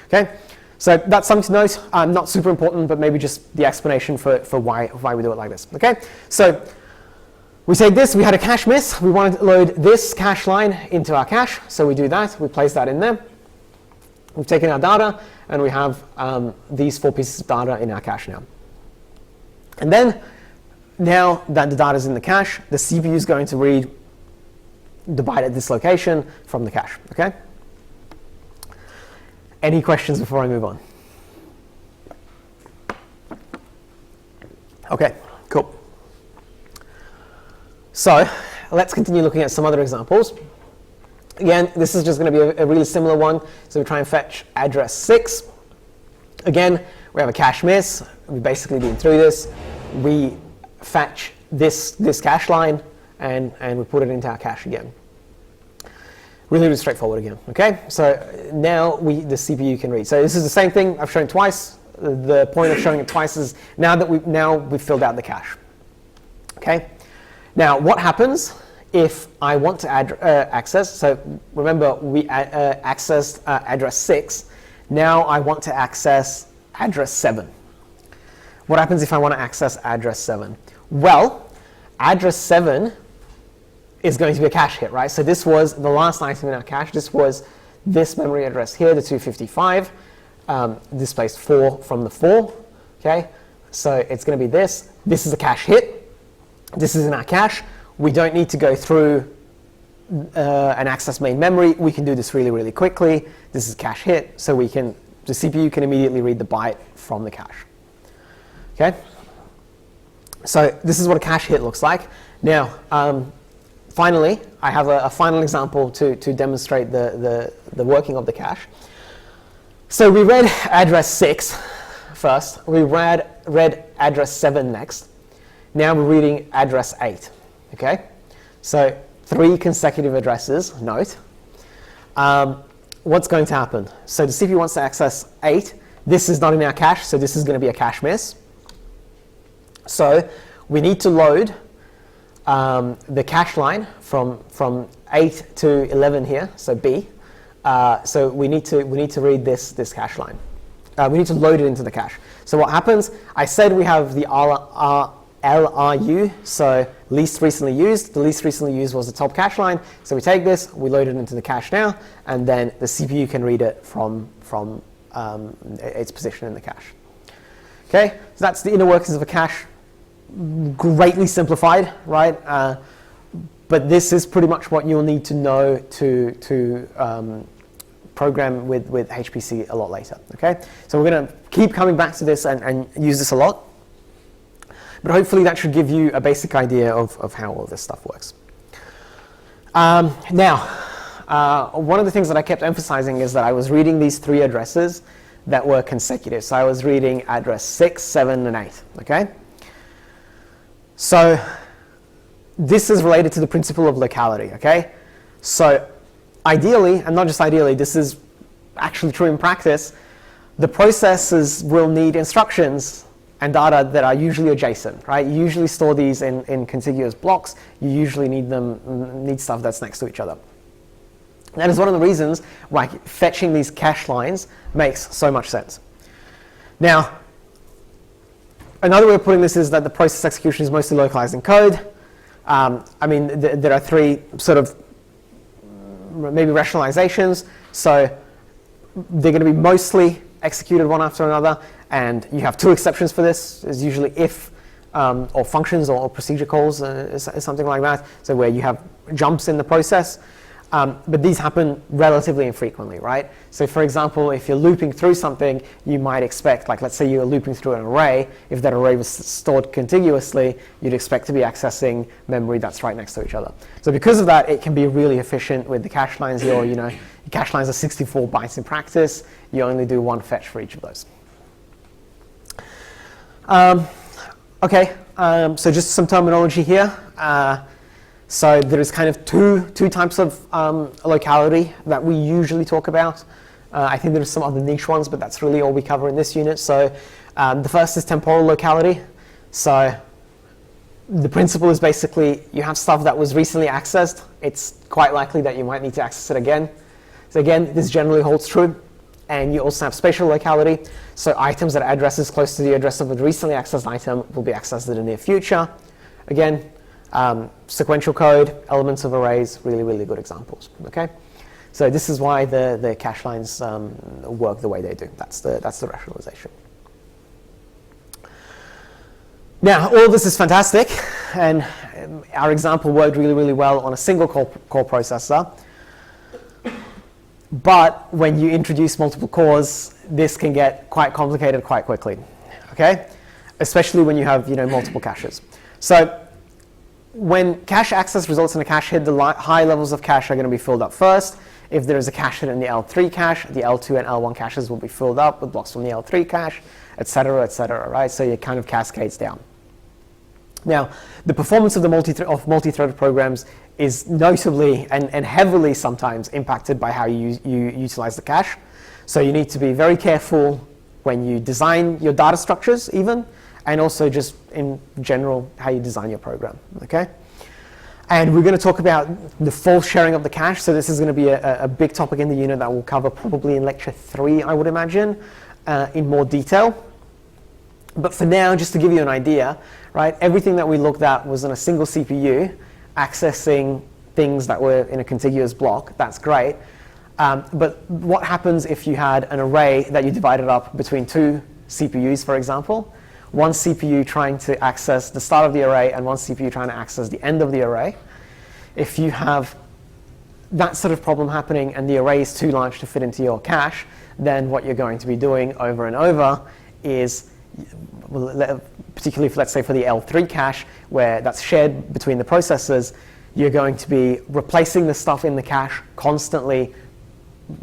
Okay, so that's something to note. Not super important, but maybe just the explanation for why we do it like this. Okay, so we say this, we had a cache miss. We wanted to load this cache line into our cache, so we do that. We place that in there. We've taken our data, and we have these 4 pieces of data in our cache now. And then, now that the data is in the cache, the CPU is going to read the byte at this location from the cache. Okay? Any questions before I move on? Okay, cool. So let's continue looking at some other examples. Again, this is just going to be a really similar one. So we try and fetch address 6. Again, we have a cache miss. We've basically been through this. We fetch this cache line, and we put it into our cache again. Really, really straightforward again. Okay, so now the CPU can read. So this is the same thing I've shown twice. The point of showing it twice is now we've filled out the cache. Okay, now what happens if I want to access? So remember we accessed address 6. Now I want to access address 7. What happens if I want to access address 7? Well, address 7 is going to be a cache hit, right? So this was the last item in our cache. This was this memory address here, the 255, displaced 4 from the 4. Okay, so it's going to be this. This is a cache hit. This is in our cache. We don't need to go through and access main memory. We can do this really, really quickly. This is a cache hit, so the CPU can immediately read the byte from the cache. Okay, so this is what a cache hit looks like. Now, finally, I have a final example to demonstrate the working of the cache. So we read address 6 first. We read address 7 next. Now we're reading address 8. Okay, so 3 consecutive addresses. Note. What's going to happen? So the CPU wants to access 8. This is not in our cache, so this is going to be a cache miss. So we need to load the cache line from 8 to 11 here, so B. So we need to read this cache line. We need to load it into the cache. So what happens? I said we have the LRU, so least recently used. The least recently used was the top cache line. So we take this, we load it into the cache now, and then the CPU can read it from its position in the cache. Okay, so that's the inner workings of a cache. Greatly simplified, right? But this is pretty much what you'll need to know to program with HPC a lot later. Okay, so we're going to keep coming back to this and use this a lot. But hopefully that should give you a basic idea of how all this stuff works. Now, one of the things that I kept emphasizing is that I was reading these 3 addresses that were consecutive. So I was reading address 6, 7, and 8, okay? So this is related to the principle of locality, okay? So ideally, and not just ideally, this is actually true in practice, the processes will need instructions and data that are usually adjacent, right? You usually store these in contiguous blocks. You usually need stuff that's next to each other. That is one of the reasons why fetching these cache lines makes so much sense. Now, another way of putting this is that the process execution is mostly localized in code. I mean, there are three sort of maybe rationalizations. So they're going to be mostly executed one after another, and you have two exceptions for this. Is usually if or functions or procedure calls, something like that. So where you have jumps in the process. But these happen relatively infrequently, right? So for example, if you're looping through something, you might expect, like let's say you're looping through an array, if that array was stored contiguously, you'd expect to be accessing memory that's right next to each other. So because of that, it can be really efficient with the cache lines here. Your cache lines are 64 bytes in practice. You only do one fetch for each of those. Okay, so just some terminology here. So there is kind of two types of locality that we usually talk about. I think there's some other niche ones, but that's really all we cover in this unit. So the first is temporal locality. So the principle is basically you have stuff that was recently accessed. It's quite likely that you might need to access it again. So again, this generally holds true. And you also have spatial locality. So items that are addresses close to the address of a recently accessed item will be accessed in the near future. Again, sequential code, elements of arrays, really, really good examples. Okay, so this is why the cache lines work the way they do. That's the rationalization. Now, all of this is fantastic, and our example worked really, really well on a single core processor. But when you introduce multiple cores, this can get quite complicated quite quickly. Okay, especially when you have multiple caches. So when cache access results in a cache hit, the high levels of cache are going to be filled up first. If there is a cache hit in the L3 cache, the L2 and L1 caches will be filled up with blocks from the L3 cache, et cetera, right? So it kind of cascades down. Now, the performance of the multi-threaded programs is notably and heavily sometimes impacted by how you utilize the cache. So you need to be very careful when you design your data structures even, and also just in general how you design your program, okay? And we're going to talk about the false sharing of the cache. So this is going to be a big topic in the unit that we'll cover probably in lecture 3, I would imagine, in more detail. But for now, just to give you an idea, right, everything that we looked at was on a single CPU, accessing things that were in a contiguous block. That's great. But what happens if you had an array that you divided up between two CPUs, for example? One CPU trying to access the start of the array and one CPU trying to access the end of the array. If you have that sort of problem happening and the array is too large to fit into your cache, then what you're going to be doing over and over is, particularly let's say for the L3 cache, where that's shared between the processors, you're going to be replacing the stuff in the cache constantly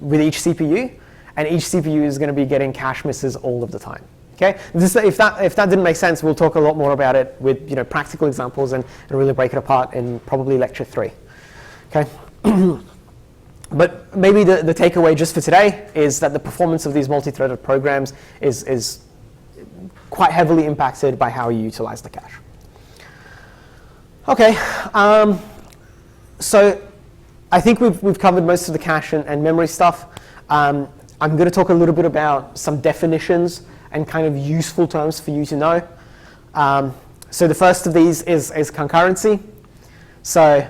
with each CPU, and each CPU is going to be getting cache misses all of the time. Okay? If that didn't make sense, we'll talk a lot more about it with practical examples and really break it apart in probably lecture 3. Okay? But maybe the takeaway just for today is that the performance of these multi-threaded programs is quite heavily impacted by how you utilize the cache. Okay, so I think we've covered most of the cache and memory stuff. I'm going to talk a little bit about some definitions and kind of useful terms for you to know. So the first of these is concurrency. So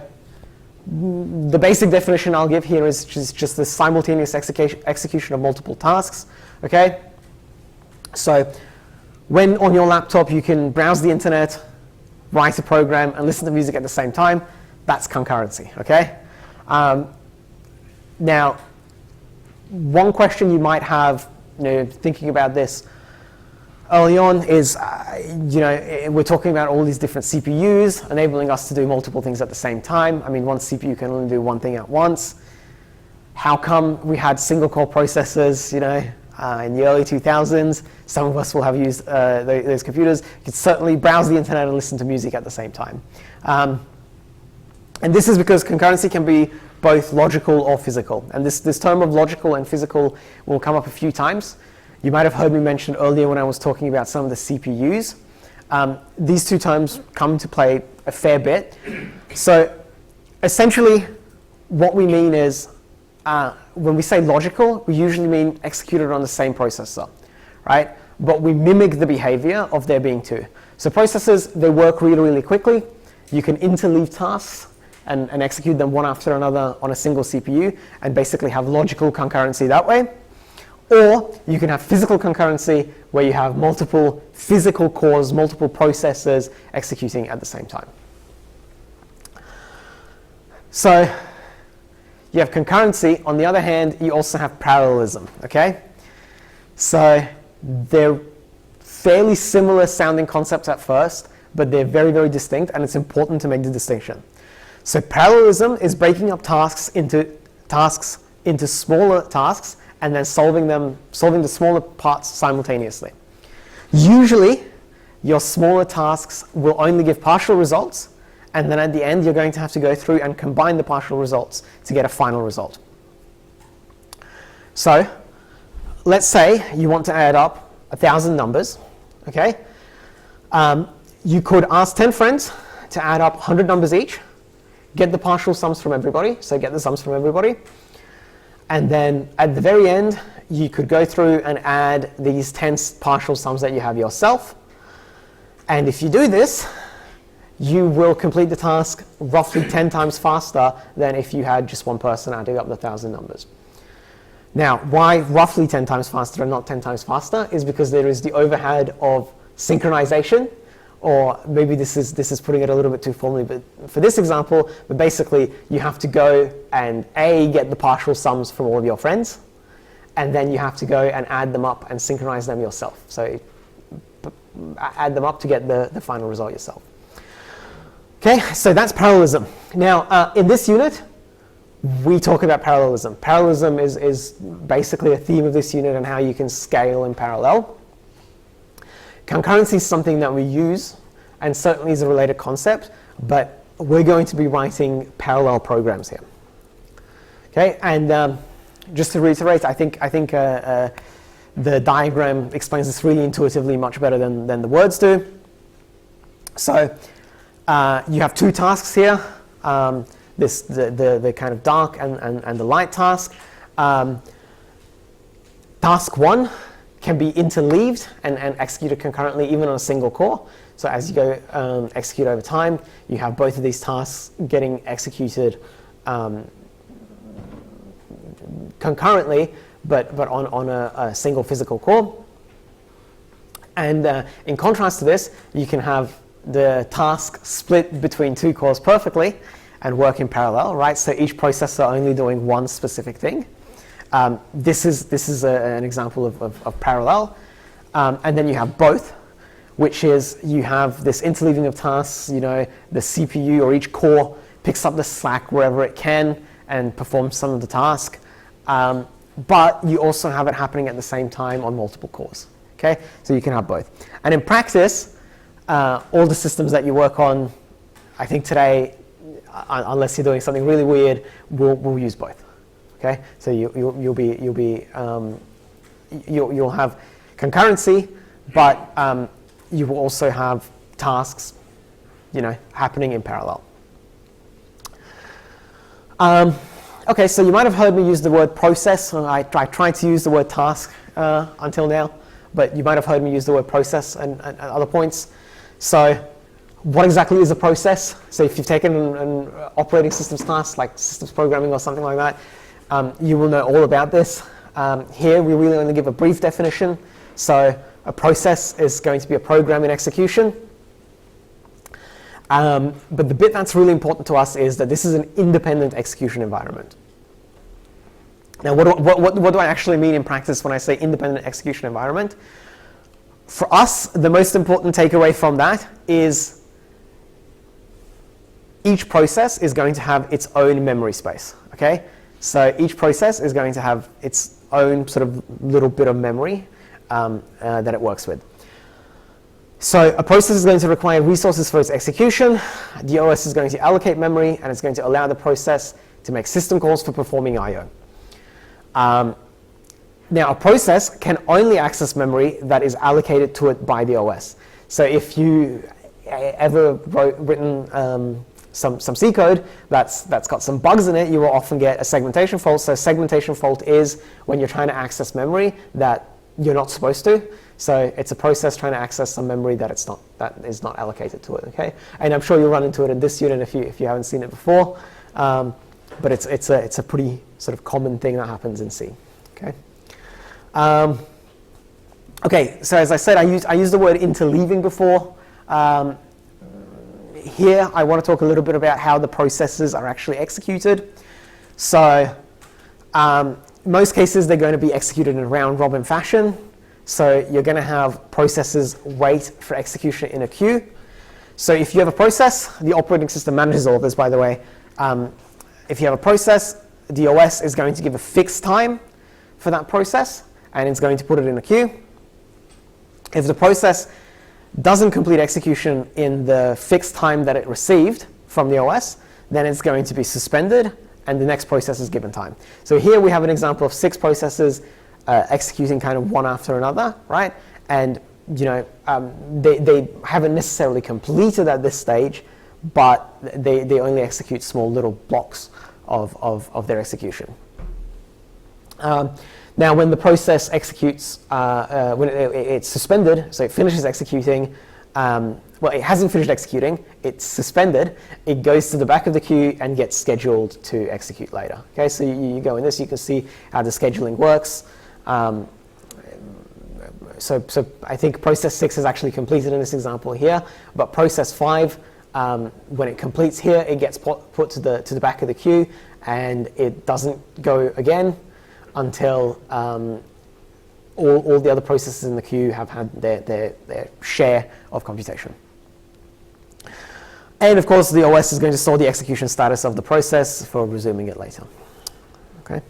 the basic definition I'll give here is just the simultaneous execution of multiple tasks. Okay, so when on your laptop you can browse the internet, write a program, and listen to music at the same time, that's concurrency. Okay. Now, one question you might have, thinking about this early on is, we're talking about all these different CPUs enabling us to do multiple things at the same time. I mean, one CPU can only do one thing at once. How come we had single core processors, in the early 2000s. Some of us will have used those computers. You could certainly browse the internet and listen to music at the same time. And this is because concurrency can be both logical or physical. And this term of logical and physical will come up a few times. You might have heard me mention earlier when I was talking about some of the CPUs. These two terms come to play a fair bit. So essentially, what we mean is, when we say logical, we usually mean executed on the same processor, right? But we mimic the behavior of there being two. So processors, they work really, really quickly. You can interleave tasks and execute them one after another on a single CPU and basically have logical concurrency that way. Or you can have physical concurrency where you have multiple physical cores, multiple processors executing at the same time. So you have concurrency. On the other hand, you also have parallelism, okay? So they're fairly similar sounding concepts at first, but they're very, very distinct, and it's important to make the distinction. So parallelism is breaking up tasks into smaller tasks and then solving the smaller parts simultaneously. Usually, your smaller tasks will only give partial results, and then at the end, you're going to have to go through and combine the partial results to get a final result. So let's say you want to add up 1,000 numbers, okay? You could ask 10 friends to add up 100 numbers each, get the partial sums from everybody, so get the sums from everybody, and then at the very end, you could go through and add these 10 partial sums that you have yourself. And if you do this, you will complete the task roughly 10 times faster than if you had just one person adding up the 1,000 numbers. Now, why roughly 10 times faster and not 10 times faster is because there is the overhead of synchronization, or maybe this is putting it a little bit too formally, but for this example, but basically you have to go and get the partial sums from all of your friends, and then you have to go and add them up and synchronize them yourself. So add them up to get the final result yourself. Okay, so that's parallelism. Now, in this unit, we talk about parallelism. Parallelism is basically a theme of this unit and how you can scale in parallel. Concurrency is something that we use, and certainly is a related concept, but we're going to be writing parallel programs here. Okay, and just to reiterate, I think the diagram explains this really intuitively, much better than the words do. So you have two tasks here, the kind of dark and the light task. Task one can be interleaved and executed concurrently, even on a single core. So as you go execute over time, you have both of these tasks getting executed concurrently, but on a single physical core. And in contrast to this, you can have the task split between two cores perfectly and work in parallel, right? So each processor only doing one specific thing. This is an example of parallel. And then you have both, which is you have this interleaving of tasks, the CPU or each core picks up the slack wherever it can and performs some of the task. But you also have it happening at the same time on multiple cores. Okay, so you can have both. And in practice, all the systems that you work on, I think today, unless you're doing something really weird, will use both. Okay, so you'll have concurrency, but you will also have tasks, happening in parallel. Okay, so you might have heard me use the word process. I tried to use the word task until now, but you might have heard me use the word process and other points. So what exactly is a process? So if you've taken an operating systems class, like systems programming or something like that, you will know all about this. Here we really only give a brief definition. So a process is going to be a program in execution. But the bit that's really important to us is that this is an independent execution environment. Now, what do I actually mean in practice when I say independent execution environment? For us, the most important takeaway from that is each process is going to have its own memory space, okay? So each process is going to have its own sort of little bit of memory that it works with. So a process is going to require resources for its execution. The OS is going to allocate memory, and it's going to allow the process to make system calls for performing I/O. Now, a process can only access memory that is allocated to it by the OS. So if you ever written some C code that's got some bugs in it, you will often get a segmentation fault. So segmentation fault is when you're trying to access memory that you're not supposed to. So it's a process trying to access some memory that is not allocated to it. Okay, and I'm sure you'll run into it in this unit if you haven't seen it before. But it's a pretty sort of common thing that happens in C. Okay. Okay. So as I said, I used the word interleaving before. Here, I want to talk a little bit about how the processes are actually executed. So most cases, they're going to be executed in a round-robin fashion. So you're going to have processes wait for execution in a queue. So if you have a process, the operating system manages all this, by the way. If you have a process, the OS is going to give a fixed time for that process, and it's going to put it in a queue. If the process doesn't complete execution in the fixed time that it received from the OS, then it's going to be suspended, and the next process is given time. So here we have an example of 6 processes executing kind of one after another, right? And they haven't necessarily completed at this stage, but they only execute small little blocks of their execution. Now, when the process executes, when it's suspended, so it finishes executing, well, it hasn't finished executing, it's suspended, it goes to the back of the queue and gets scheduled to execute later. Okay, so you go in this, you can see how the scheduling works. So I think process 6 is actually completed in this example here, but process 5, when it completes here, it gets put to the back of the queue, and it doesn't go again until all the other processes in the queue have had their share of computation. And of course, the OS is going to store the execution status of the process for resuming it later. Okay.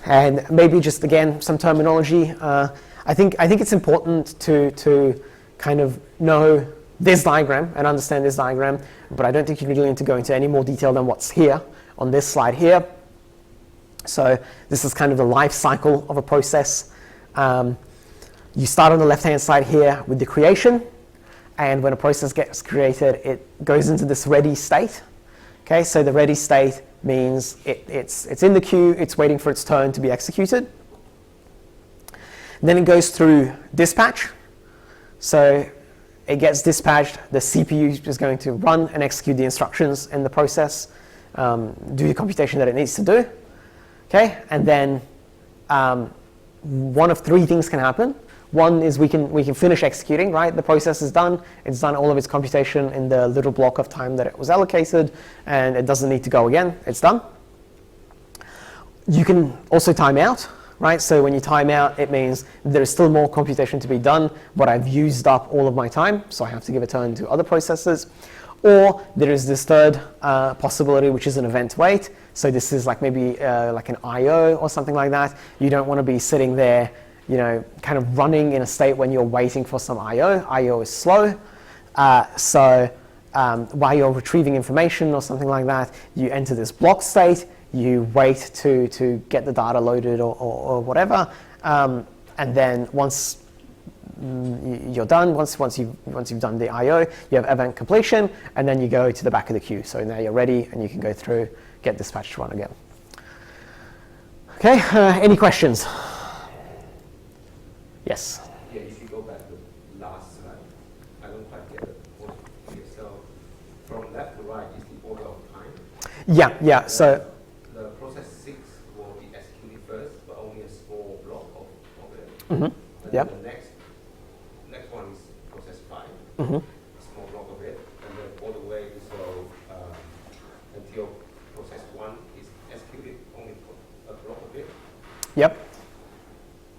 And maybe just again some terminology. I think it's important to kind of know this diagram and understand this diagram, but I don't think you really need to go into any more detail than what's here on this slide here. So this is kind of the life cycle of a process. You start on the left-hand side here with the creation, and when a process gets created, it goes into this ready state. Okay, so the ready state means it's in the queue, it's waiting for its turn to be executed. Then it goes through dispatch. So it gets dispatched, the CPU is going to run and execute the instructions in the process, do the computation that it needs to do. Okay, and then one of 3 things can happen. One is we can finish executing, right? The process is done. It's done all of its computation in the little block of time that it was allocated, and it doesn't need to go again. It's done. You can also time out, right? So when you time out, it means there is still more computation to be done, but I've used up all of my time, so I have to give a turn to other processes. Or there is this third possibility, which is an event wait. So this is like maybe like an I/O or something like that. You don't want to be sitting there, kind of running in a state when you're waiting for some I/O. I/O is slow. So while you're retrieving information or something like that, you enter this block state. You wait to get the data loaded or whatever, and then once you're done, once you've done the I/O, you have event completion, and then you go to the back of the queue. So now you're ready, and you can go through, get dispatch to run again. Okay, any questions? Yes? Yeah, if you go back to the last slide, I don't quite get it. So from left to right is the order of time? Yeah, so the process 6 will be executed first, but only a small block of it. Mm-hmm. And Yep. then the next one is process 5, Mm-hmm. a small block of it, and then all the way so until process 1 is executed, only a block of it. Yep.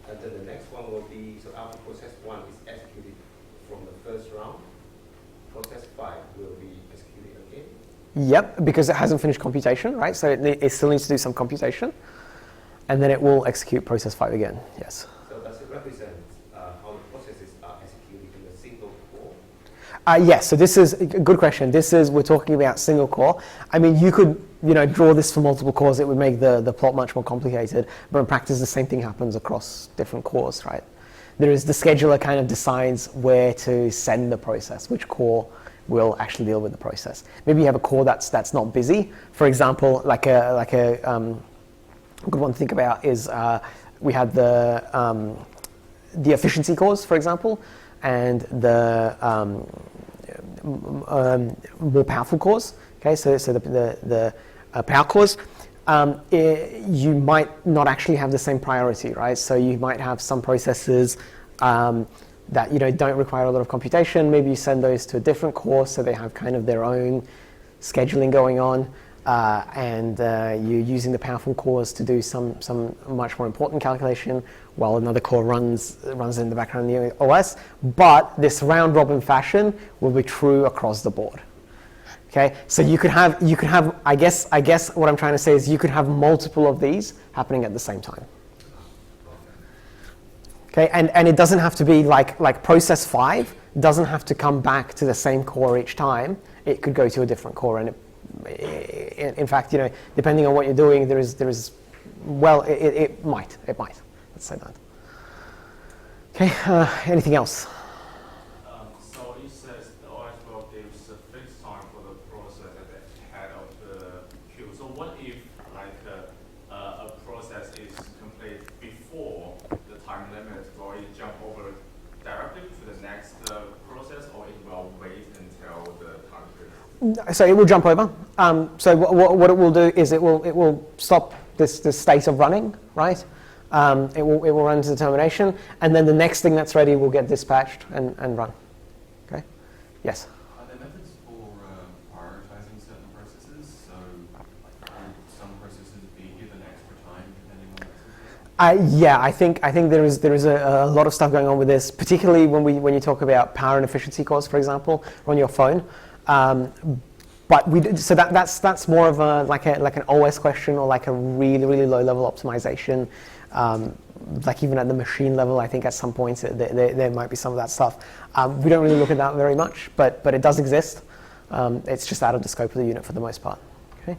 And then the next one will be, so after process 1 is executed from the first round, process 5 will be executed again. Yep, because it hasn't finished computation, right? So it still needs to do some computation. and then it will execute process 5 again. Yes. So does it represent how the processes are executed in a single core? Yes, so this is a good question. We're talking about single core. I mean, you could, draw this for multiple cores. It would make the plot much more complicated, but in practice, the same thing happens across different cores, right? The scheduler kind of decides where to send the process, which core will actually deal with the process. Maybe you have a core that's not busy. For example, like a good one to think about is we had the efficiency cores, for example, and the more powerful cores. Okay, so the power cores. You might not actually have the same priority, right? So you might have some processes that don't require a lot of computation. Maybe you send those to a different core, so they have kind of their own scheduling going on, and you're using the powerful cores to do some much more important calculation, while another core runs in the background in the OS. But this round robin fashion will be true across the board. Okay, so you could have I guess what I'm trying to say is you could have multiple of these happening at the same time. Okay, and it doesn't have to be like process 5 doesn't have to come back to the same core each time. It could go to a different core, and in fact, depending on what you're doing, there is well, it might. Let's say that. Okay, anything else? So it says the OS will give a fixed time for the process at the head of the queue. So what if a process is complete before the time limit? Will it jump over directly to the next process, or it will wait until the time period? So it will jump over. So what it will do is it will stop this state of running, right? It will run to the termination, and then the next thing that's ready will get dispatched and run. Okay. Yes. Are there methods for prioritizing certain processes? So will some processes be given extra time depending on the situation? Yeah, I think there is a lot of stuff going on with this, particularly when you talk about power and efficiency cores, for example, on your phone. But so that's more of like an OS question, or like a really low level optimization. Like even at the machine level, I think at some points there might be some of that stuff. We don't really look at that very much, but it does exist. It's just out of the scope of the unit for the most part. Okay.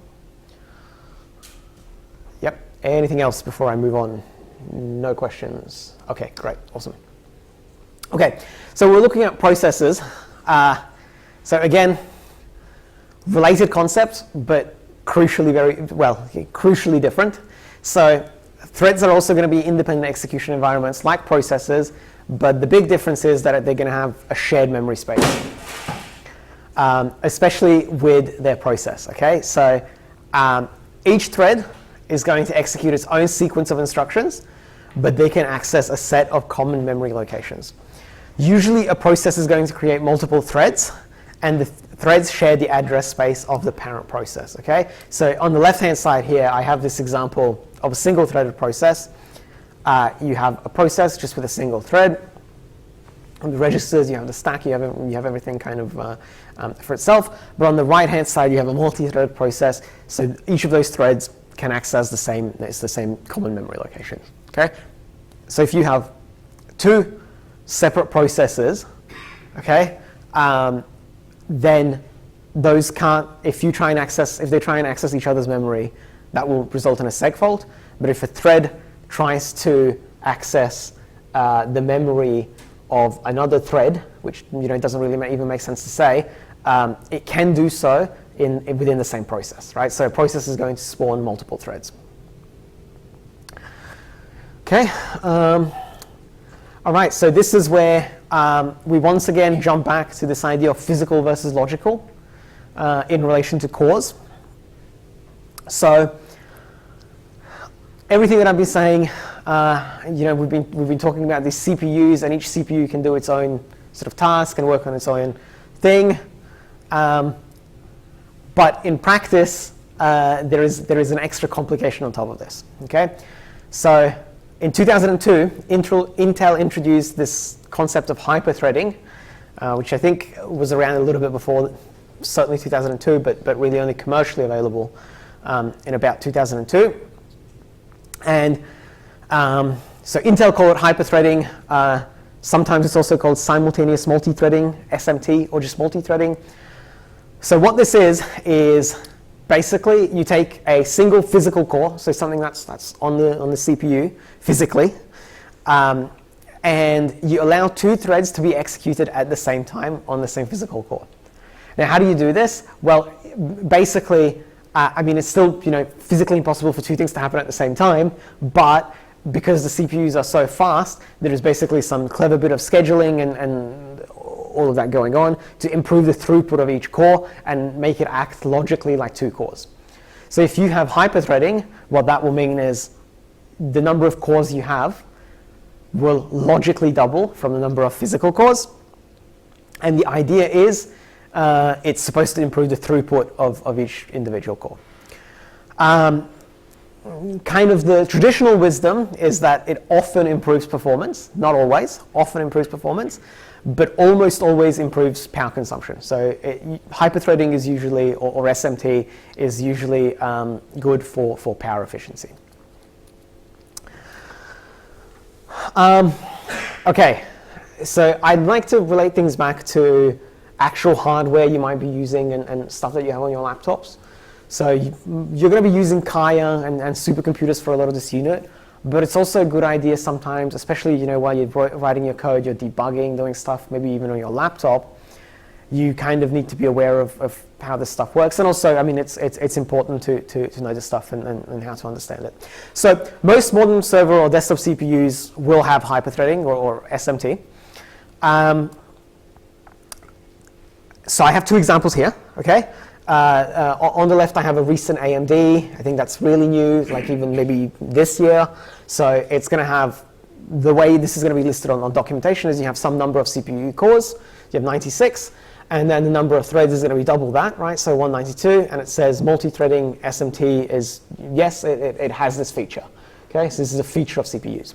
Yep. Anything else before I move on? No questions. Okay, great, awesome. Okay, so we're looking at processes. So again, related concepts, but crucially crucially different. So threads are also going to be independent execution environments like processes, but the big difference is that they're going to have a shared memory space, especially with their process. Okay, so each thread is going to execute its own sequence of instructions, but they can access a set of common memory locations. Usually a process is going to create multiple threads, and the threads share the address space of the parent process. Okay, so on the left-hand side here, I have this example of a single-threaded process. You have a process just with a single thread. On the registers, you have the stack. You have everything kind of for itself. But on the right-hand side, you have a multi-threaded process. So each of those threads can access the same common memory location. Okay, so if you have two separate processes, okay, then those can't. If they try and access each other's memory, that will result in a segfault. But if a thread tries to access the memory of another thread, which doesn't really even make sense to say, it can do so within the same process, right? So a process is going to spawn multiple threads. Okay. All right. So this is where we once again jump back to this idea of physical versus logical in relation to cores. So everything that I've been saying, we've been talking about these CPUs, and each CPU can do its own sort of task and work on its own thing. But in practice, there is an extra complication on top of this. Okay, so in 2002, Intel introduced this concept of hyperthreading, which I think was around a little bit before, certainly 2002, but really only commercially available in about 2002. And so Intel call it hyperthreading. Sometimes it's also called simultaneous multi-threading, SMT, or just multi-threading. So what this is basically you take a single physical core, so something that's on the CPU physically, and you allow two threads to be executed at the same time on the same physical core. Now, how do you do this? Well, basically, I mean, it's still physically impossible for two things to happen at the same time, but because the CPUs are so fast, there is basically some clever bit of scheduling and all of that going on to improve the throughput of each core and make it act logically like two cores. So if you have hyperthreading, what that will mean is the number of cores you have will logically double from the number of physical cores. And the idea is it's supposed to improve the throughput of each individual core. Kind of the traditional wisdom is that it often improves performance, not always, often improves performance, but almost always improves power consumption. So hyperthreading is usually, or SMT is usually good for power efficiency. Okay, so I'd like to relate things back to actual hardware you might be using and stuff that you have on your laptops. So you're going to be using Kaya and supercomputers for a lot of this unit, but it's also a good idea sometimes, especially while you're writing your code, you're debugging, doing stuff, maybe even on your laptop, you kind of need to be aware of how this stuff works. And also, I mean, it's important to know this stuff and how to understand it. So most modern server or desktop CPUs will have hyperthreading or SMT. So I have two examples here, okay? On the left, I have a recent AMD. I think that's really new, like even maybe this year. So it's going to have, the way this is going to be listed on documentation is you have some number of CPU cores. You have 96. And then the number of threads is going to be double that, right? So 192. And it says multi-threading SMT is, yes, it has this feature. Okay, so this is a feature of CPUs.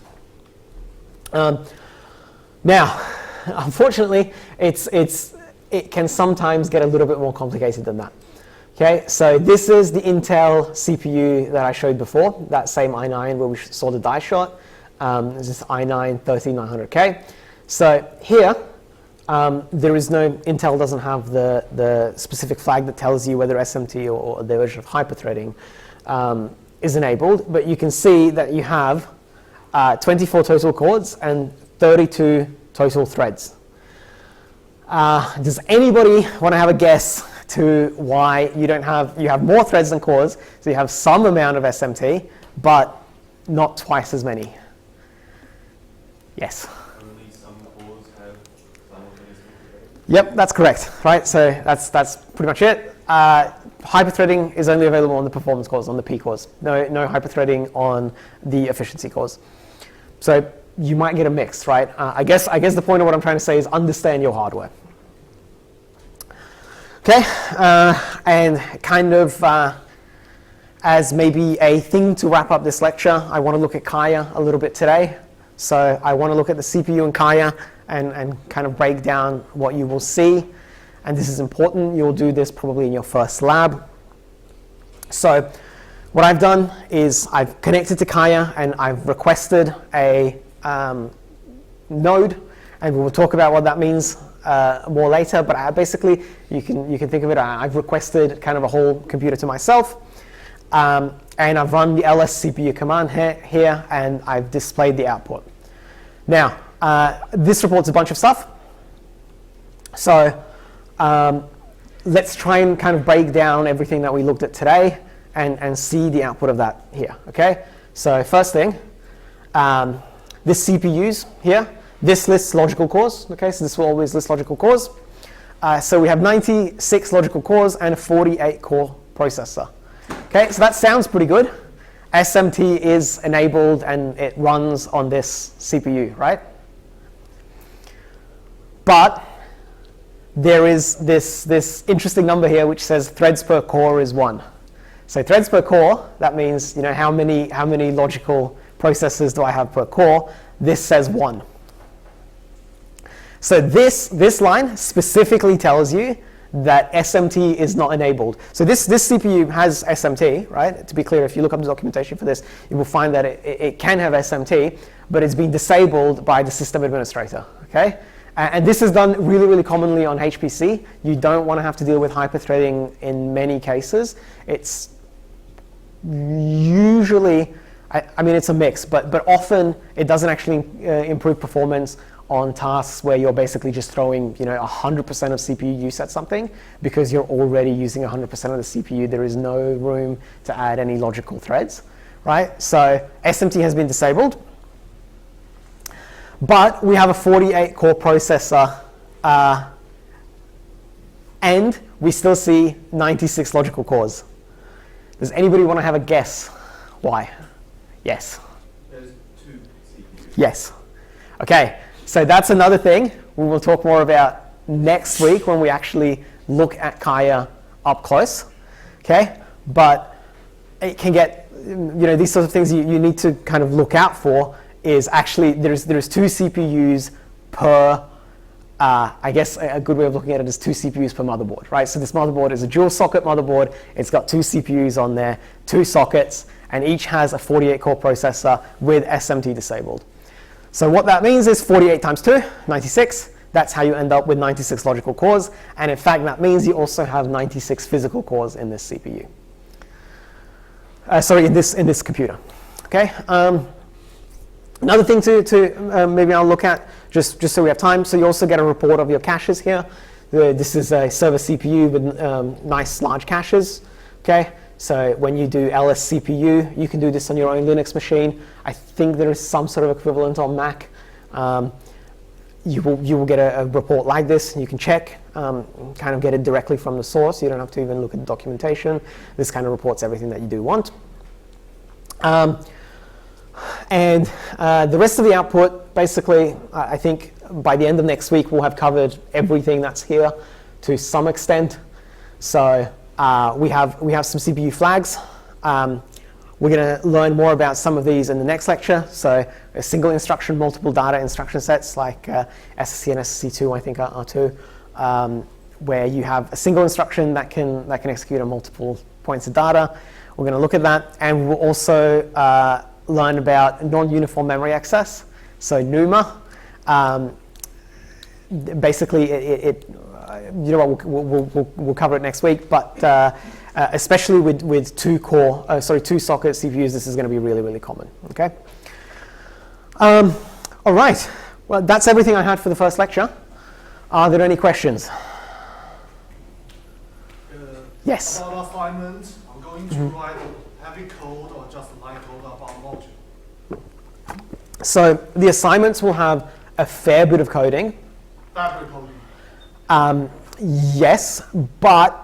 Now, unfortunately, it can sometimes get a little bit more complicated than that. Okay, so this is the Intel CPU that I showed before, that same i9 where we saw the die shot. This is i9 13900K. So here, there is no, Intel doesn't have the specific flag that tells you whether SMT or the version of hyperthreading is enabled, but you can see that you have 24 total cores and 32 total threads. Does anybody want to have a guess to why you have more threads than cores, so you have some amount of SMT, but not twice as many? Yes? Only some cores have simultaneous multi-threading? Yep, that's correct, right? So that's pretty much it. Hyperthreading is only available on the performance cores, on the P cores. No hyperthreading on the efficiency cores. So you might get a mix, right? I guess the point of what I'm trying to say is understand your hardware. Okay, and kind of as maybe a thing to wrap up this lecture, I want to look at Kaya a little bit today. So I want to look at the CPU and Kaya and kind of break down what you will see. And this is important. You'll do this probably in your first lab. So what I've done is I've connected to Kaya and I've requested a node, and we'll talk about what that means more later, but basically you can think of it, I've requested kind of a whole computer to myself, and I've run the ls CPU command here and I've displayed the output. Now, this reports a bunch of stuff, so let's try and kind of break down everything that we looked at today and see the output of that here, okay? So first thing, this CPUs here, this lists logical cores, okay, so this will always list logical cores. So we have 96 logical cores and a 48 core processor. Okay, so that sounds pretty good. SMT is enabled and it runs on this CPU, right? But there is this interesting number here which says threads per core is 1. So threads per core, that means how many logical processors do I have per core? This says 1. So this line specifically tells you that SMT is not enabled. So this CPU has SMT, right? To be clear, if you look up the documentation for this, you will find that it can have SMT, but it's been disabled by the system administrator, okay? And this is done really, really commonly on HPC. You don't want to have to deal with hyperthreading in many cases. It's usually, I mean, it's a mix, but often it doesn't actually improve performance on tasks where you're basically just throwing 100% of CPU use at something, because you're already using 100% of the CPU. There is no room to add any logical threads, right? So SMT has been disabled, but we have a 48-core processor, and we still see 96 logical cores. Does anybody want to have a guess why? Yes. There's 2 CPUs. Yes. Okay. So that's another thing we will talk more about next week when we actually look at Kaya up close, okay? But it can get, these sorts of things you need to kind of look out for is actually there's 2 CPUs per, I guess a good way of looking at it is 2 CPUs per motherboard, right? So this motherboard is a dual socket motherboard. It's got 2 CPUs on there, 2 sockets, and each has a 48-core processor with SMT disabled. So what that means is 48 times 2, 96. That's how you end up with 96 logical cores. And in fact, that means you also have 96 physical cores in this CPU. In this computer. Okay. Another thing to maybe I'll look at, just so we have time. So you also get a report of your caches here. This is a server CPU with nice large caches. Okay. So when you do ls CPU, you can do this on your own Linux machine. I think there is some sort of equivalent on Mac. You will get a report like this, and you can check, kind of get it directly from the source. You don't have to even look at the documentation. This kind of reports everything that you do want. And the rest of the output, basically, I think by the end of next week, we'll have covered everything that's here to some extent. So we have some CPU flags. We're going to learn more about some of these in the next lecture. So a single instruction, multiple data instruction sets like SSC and SSC2, I think are 2, where you have a single instruction that can execute on multiple points of data. We're going to look at that, and we'll also learn about non-uniform memory access, so NUMA. Basically, we'll cover it next week, but especially with 2 socket CPUs, this is going to be really, really common. Okay. All right. Well, that's everything I had for the first lecture. Are there any questions? Yes. About assignment, I'm going to write heavy code or just light code about module. So the assignments will have a fair bit of coding. Fabric coding. Yes, but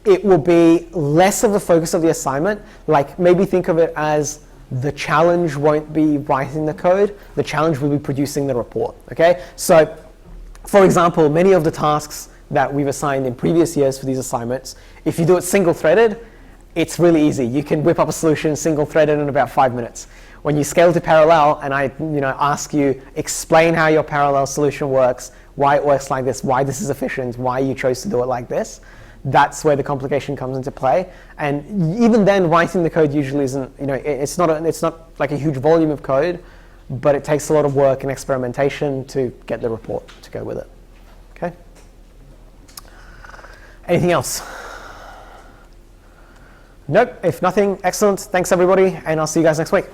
it will be less of a focus of the assignment. Like, maybe think of it as the challenge won't be writing the code. The challenge will be producing the report. Okay. So, for example, many of the tasks that we've assigned in previous years for these assignments, if you do it single-threaded, it's really easy. You can whip up a solution single-threaded in about 5 minutes. When you scale to parallel, and I ask you, explain how your parallel solution works, why it works like this, why this is efficient, why you chose to do it like this, that's where the complication comes into play. And even then, writing the code usually isn't, it's not like a huge volume of code, but it takes a lot of work and experimentation to get the report to go with it. Okay. Anything else? Nope. If nothing, excellent. Thanks everybody, and I'll see you guys next week.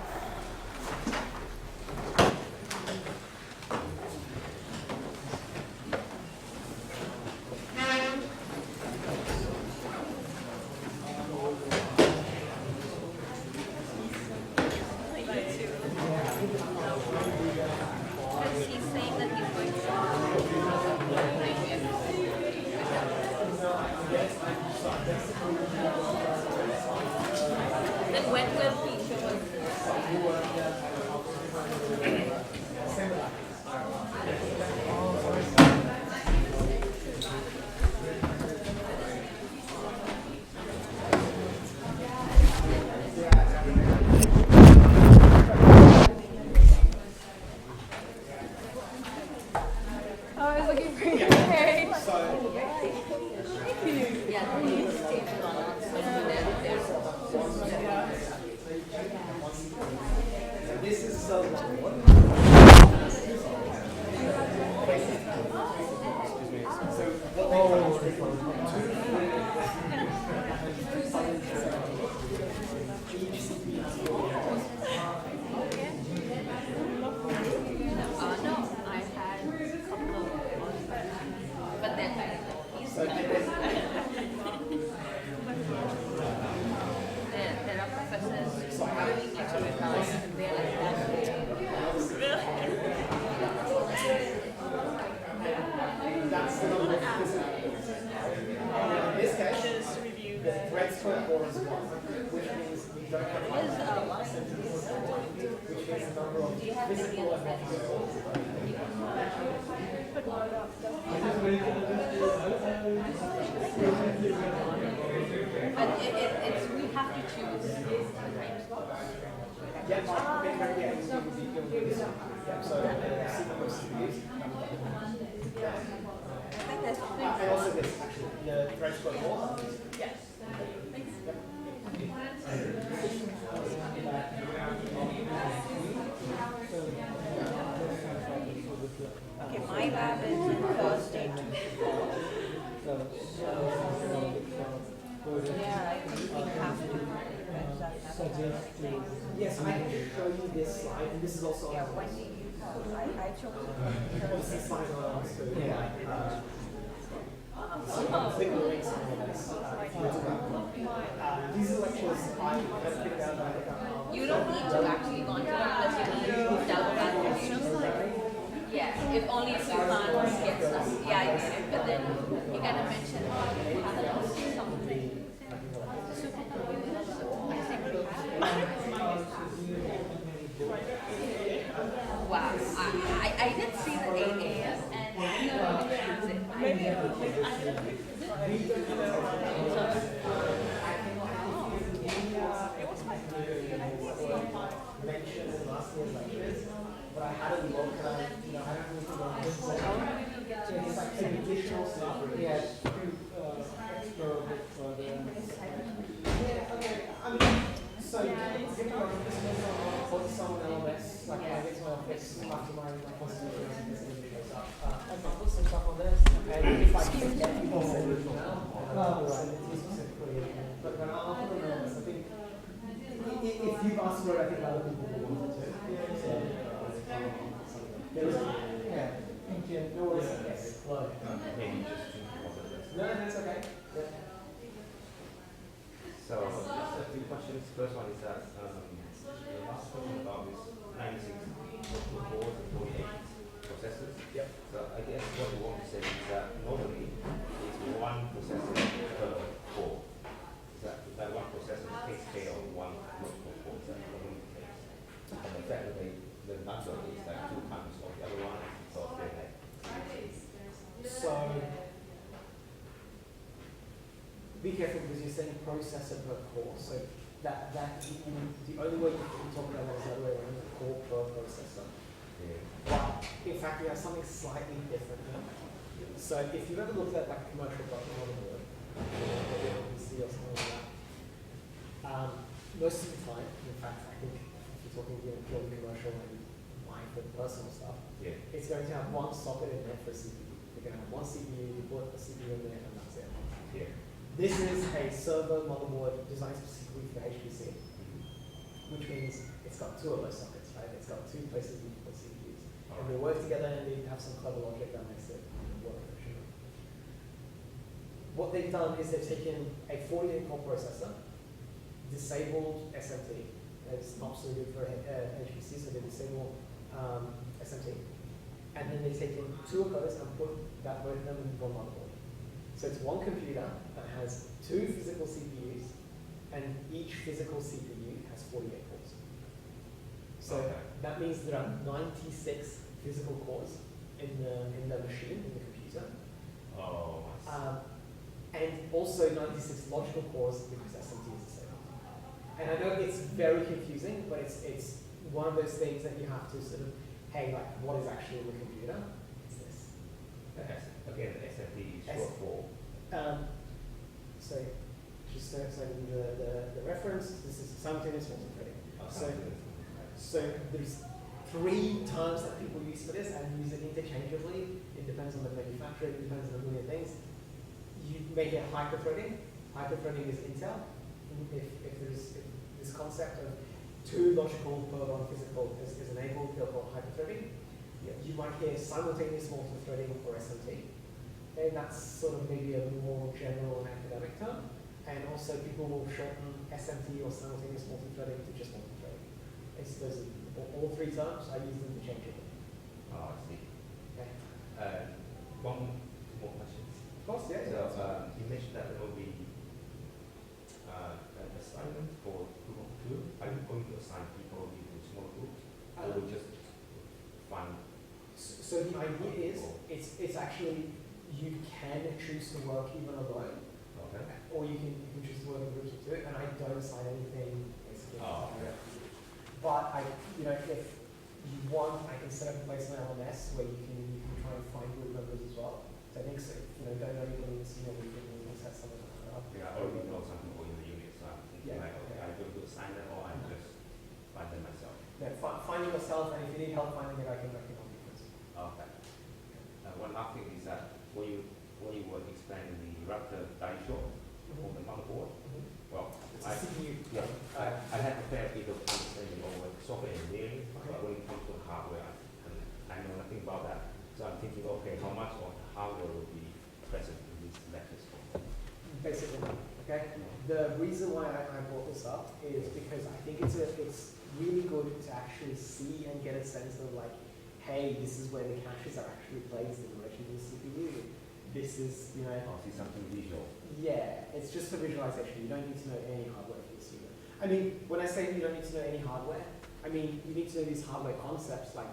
I was looking for your page. transfer core is 1, which means we don't have which means the number of physical and non-physical. But it's we have to choose the time slot. Yeah, so and also this actually the transfer core. Yes. Okay, my lab is Thursday to 4. Yeah, I think we have to. Yes, I can show you this slide, and this is also Yeah, on when do you I chose this is slide on us. Click the links on this. These are lectures I kind of picked out. You don't need to actually go on to unless you need to double that question. Yeah, if only if you can't get stuff. Yeah, I get it. But then you gotta mention something. Supercomputers. So I think we have. Wow, I did see the 8 a.m. and you know, maybe mentioned in last year's lectures, but I hadn't looked at, you know, I don't know if this one. So it's like some additional stuff. Yeah, extra bits for the. Yeah, okay. I mean, so giving like this one for someone LMS, like I get to my office after my constitution and this stuff. I can put some stuff on this, and if I can get people send it now, specifically. But I'll put them on this. I think if you've asked for it, I think other people will want it too. So, yeah, thank you. No worries. Yes. Maybe just No, that's okay. Yeah. So, just a few questions. First one is that the last question about this 96 cores and 48 processors. Yep. So, I guess what we want to say is that normally it's one processor per core. That one processor takes care of one multiple core. That normally the case. And the fact that the number is like 2 times of the other one, so they have. So, be careful because you're saying processor per core. So that the only way you can talk about that is the other way around, the core per processor. Yeah. But in fact, we have something slightly different now. So if you've ever looked at like commercial motherboard, PC or something like that, most of the time, in fact, I think if you're talking purely commercial and buying for personal stuff, Yeah. it's going to have one socket in there for a CPU. You're going to have one CPU, you put a CPU in there, and that's it. Yeah. This is a server motherboard designed specifically for HPC, which means it's got 2 of those sockets, right? It's got 2 places you can put CPUs. And they work together and they have some clever logic that makes it work efficiently. What they've done is they've taken a 48-core processor, disabled SMT. It's not suited for HPC, so they disable SMT. And then they've taken 2 of those and put both of them in one motherboard. So it's one computer that has 2 physical CPUs, and each physical CPU has 48 cores. So that means there are 96 physical cores in the machine, in the computer. Oh, I see. And also 96 logical cores because SMT is disabled. And I know it's very confusing, but it's one of those things that you have to sort of, hey, like, what is actually in the computer? It's this. Again, the SFP is short for. So just so the reference, this is simultaneous multi-threading. So there's 3 terms that people use for this and use it interchangeably. It depends on the manufacturer, it depends on a million things. You may get hyperthreading. Hyperthreading is Intel. If this concept of 2 logical per 1 physical is enabled, they'll call hyperthreading. Yeah. You might hear simultaneous multi-threading or SMT. And that's sort of maybe a more general and academic term. And also people will shorten SMT or simultaneous multi-threading to just multi-threading. It's those all 3 terms, I use them interchangeably. Oh, I see. Okay. One more question. Of course, yeah. So you mentioned that there will be going to assign people into small groups, or we just find. So the idea is, it's actually, you can choose to work even alone, Okay. or you can choose to work in groups of two, and I don't assign anything basically. Oh, okay. But if you want, I can set up a place on LMS where you can try and find group members as well. So I think so, don't know anybody in the we can set something like that up. Yeah, I already know some people in the unit, so I'm thinking Yeah. like, okay, I go to assign them, or I just find them myself. Yeah, finding yourself, and if you need help finding it, I can help you. Okay. One last thing is that when you were explaining the router die show on the motherboard, well, It's a CPU. I have a fair bit of understanding over software engineering, Okay. but when it comes to hardware, I know nothing about that. So I'm thinking, okay, how much of the hardware will be present in these lectures? Basically, okay. The reason why I brought this up is because I think it's really good to actually see and get a sense of like, hey, this is where the caches are actually placed in relation to the CPU. This is, Oh, see something visual. yeah, it's just for visualization. You don't need to know any hardware for this unit. I mean, when I say you don't need to know any hardware, I mean, you need to know these hardware concepts like,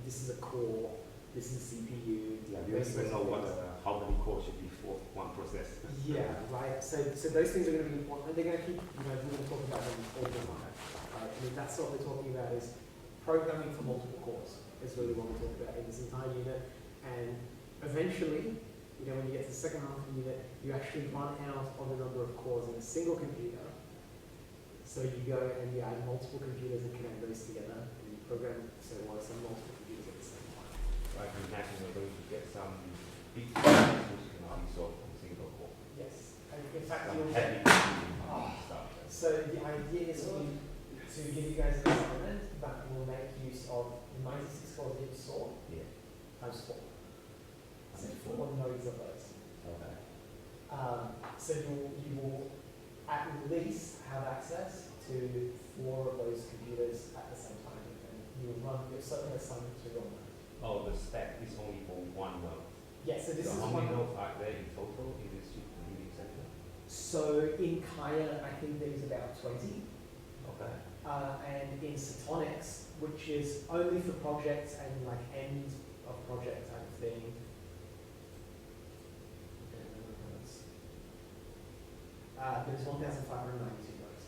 this is a core, this is a CPU. Yeah, you don't even know how many cores should be for one process. Yeah, right. So those things are going to be important, and they're going to keep, we're going to talk about them all the time. Right? I mean, that's what we're talking about is programming for multiple cores is really what we're talking about in this entire unit. And eventually, when you get to the second half of the unit, you actually run out of the number of cores in a single computer. So you go and you add multiple computers and connect those together, and you program so it works on multiple computers at the same time. So I can imagine we're going to get some big problems which can only solve on a single core. Yes. And in fact, Some you'll heavy get, stuff. so the idea is for you to give you guys an assignment that will make use of 96 cores that you saw Yeah. times 4. So 4 nodes of those. Okay. So you will at least have access to 4 of those computers at the same time, and you will run your certain assignment to run that. Oh, the spec is only for one node. Yeah, so this So is how one. many nodes are there in total in this computing center? So in Kaya, I think there's about 20. Okay. And in Citonics, which is only for projects and like end of project type of thing. There's 1,592 nodes.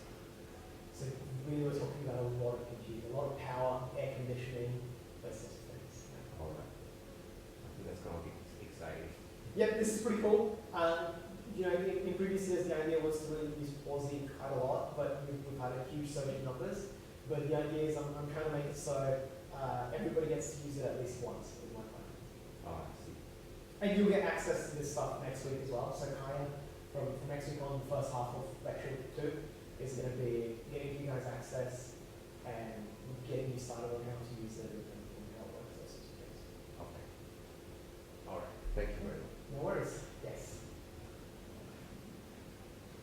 So we were talking about a lot of compute, a lot of power, air conditioning, those sorts of things. All right. I think that's going to be exciting. Yep, this is pretty cool. In previous years, the idea was to really use Aussie quite a lot, but we've had a huge surge in numbers. But the idea is I'm trying to make it so everybody gets to use it at least once in one time. Oh, I see. And you'll get access to this stuff next week as well. So Kaya, from next week on, the first half of lecture 2 is going to be getting you guys access and getting you started on how to use it and how it works, those sorts of things. Okay. All right. Thank you very much. No worries. Yes.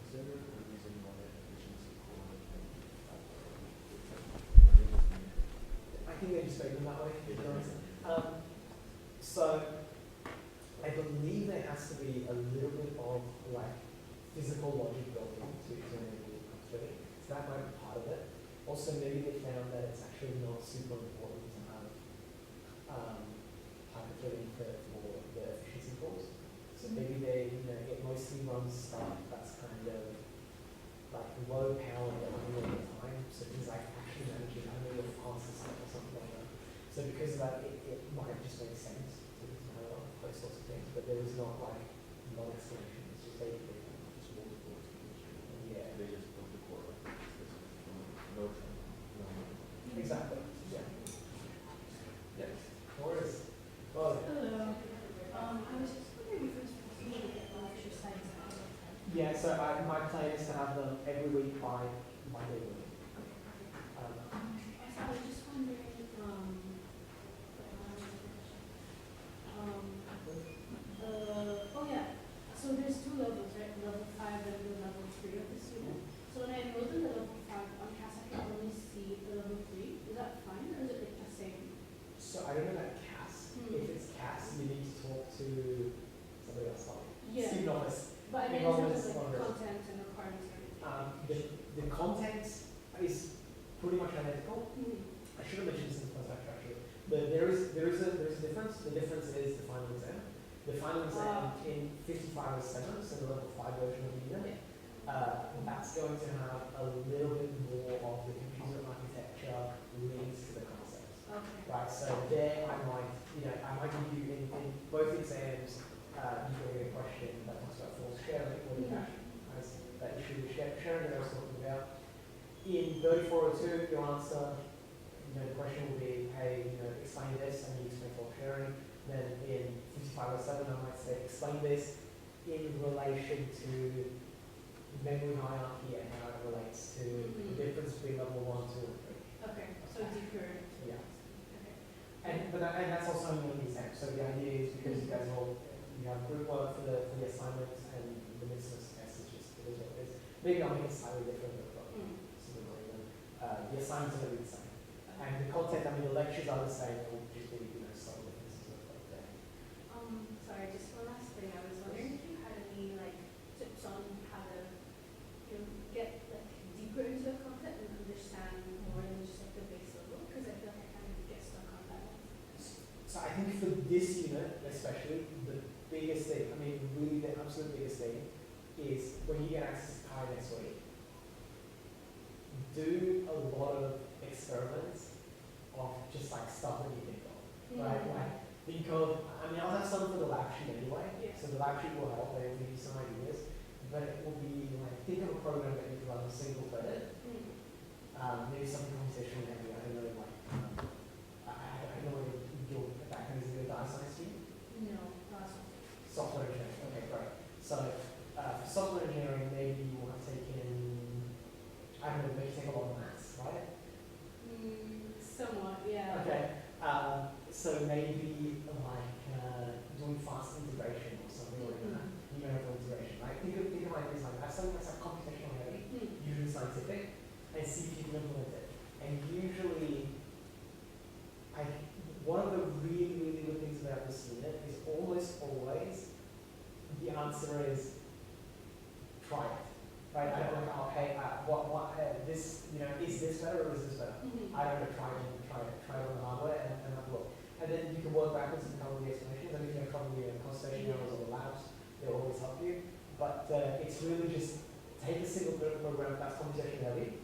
Is there a reason why efficiency core I think they just made them that way. To be honest. So I believe there has to be a little bit of like physical logic built into enable threading. So that might be part of it. Also, maybe they found that it's actually not super important to have hyperthreading for the efficiency calls. So maybe they, it mostly runs stuff that's kind of like low power but only all the time. So things like actually managing only your fastest stuff or something like that. So because of that, it might just make sense to parallel those sorts of things. But there is not like one explanation. It's just a yeah. They just built the core like this. No trend. No. Exactly. Yeah. Yes. No worries. Well, Hello. I was just wondering if it's possible to get lecture sites out. yeah. So my plan is to have them every week by Monday morning. I was just wondering, oh yeah, so there's 2 levels, right? Level 5 and the level 3 of the student. So when I enrolled in the level 5 on CAS, I can only see the level 3. Is that fine, or is it like the same? So I don't know about CAS. If it's CAS, you need to talk to somebody else. Like Yeah. Steve Norris. But I mean, in terms of like content and requirements and everything. The content is pretty much identical. Mm-hmm. I should have mentioned this in the first lecture actually, but there is a difference. The difference is the final exam. The final exam in 5507, so the level 5 version of the unit, that's going to have a little bit more of the computer architecture links to the concepts. Okay. Right, so there I might give you in both exams, you get a question that talks about false sharing or cache, as that issue with sharing that I was talking about. In 3402, your answer, the question will be, hey, explain this, and you explain false sharing. Then in 5507, I might say, explain this in relation to memory hierarchy and how it relates to the difference between level 1, 2, and 3. Okay, so deeper. Yeah. Okay. And that's also in the exam. So the idea is because you guys you have group work for the assignment and the business test is just it is what it is. Maybe I'll make it slightly different, but similar. The assignments are going to be the same. And the content, the lectures are the same. It will just be subtle differences of that. Sorry, just one last thing. I was wondering if you had any tips on how to get deeper into the content and understand more than just the base level, because I feel like I kind of get stuck on that. So I think for this unit especially, the biggest thing, really the absolute biggest thing, is when you get access to Kai next week, do a lot of experiments of just stuff that you think of, right? Think of, I'll have some for the lab sheet anyway, so the lab sheet will help, they will give you some ideas, but it will be think of a program that you can run single threaded, maybe something conversational heavy, I don't know, I don't know if your background is in the data science team? No, Software engineering, okay, great. So, for software engineering, maybe you will have taken, I don't know, maybe take a lot of maths, right? Somewhat, yeah. Okay, so maybe doing fast integration or something like that, numerical integration, right? Think of ideas like that, something that's computational heavy, usually scientific, and see if you can implement it. And usually, one of the really, really good things about this unit is almost always the answer is try it. Right? I don't know, okay, this, is this better or is this better? I don't know, try it on the hardware and have a look. And then you can work backwards and come with the explanations. I mean, from the constellation hours or the labs, they'll always help you. But it's really just take a single program that's computation heavy,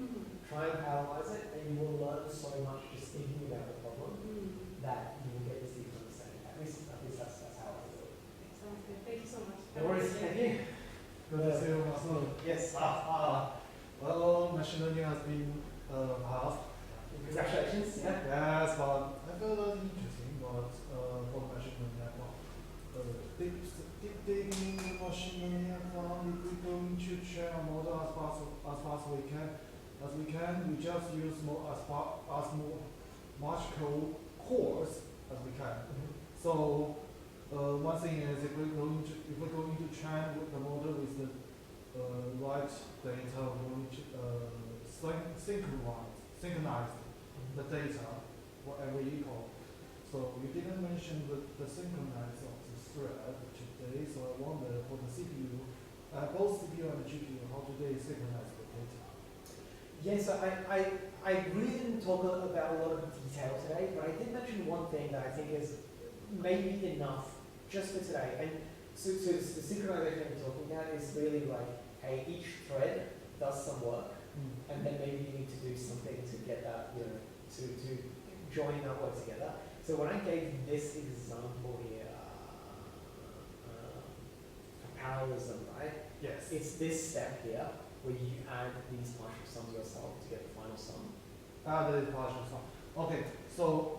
try and parallelize it, and you will learn so much just thinking about the problem that you will get this deep understanding. At least that's how I do it. Sounds good. Thank you so much. No worries, thank you. Good to see you, Marcel. Yes. Well, machine learning has been passed. Congratulations. Yeah. Yes, but I feel that interesting, but for machine learning, deep digging in machine learning, if we're going to train a model as fast as we can, we just use much cores as we can. So one thing is if we're going to train the model with the right data, we're going to synchronize the data whatever equal. So you didn't mention the synchronize of the thread today, so I wonder for the CPU, both CPU and GPU, how do they synchronize the data? Yes, I really didn't talk about a lot of detail today, but I did mention one thing that I think is maybe enough just for today. And so the synchronization I'm talking about is really hey, each thread does some work, and then maybe you need to do something to get that, to join that work together. So when I gave this example here, for parallelism, right? Yes. It's this step here where you add these partial sums yourself to get the final sum. The partial sum. Okay, so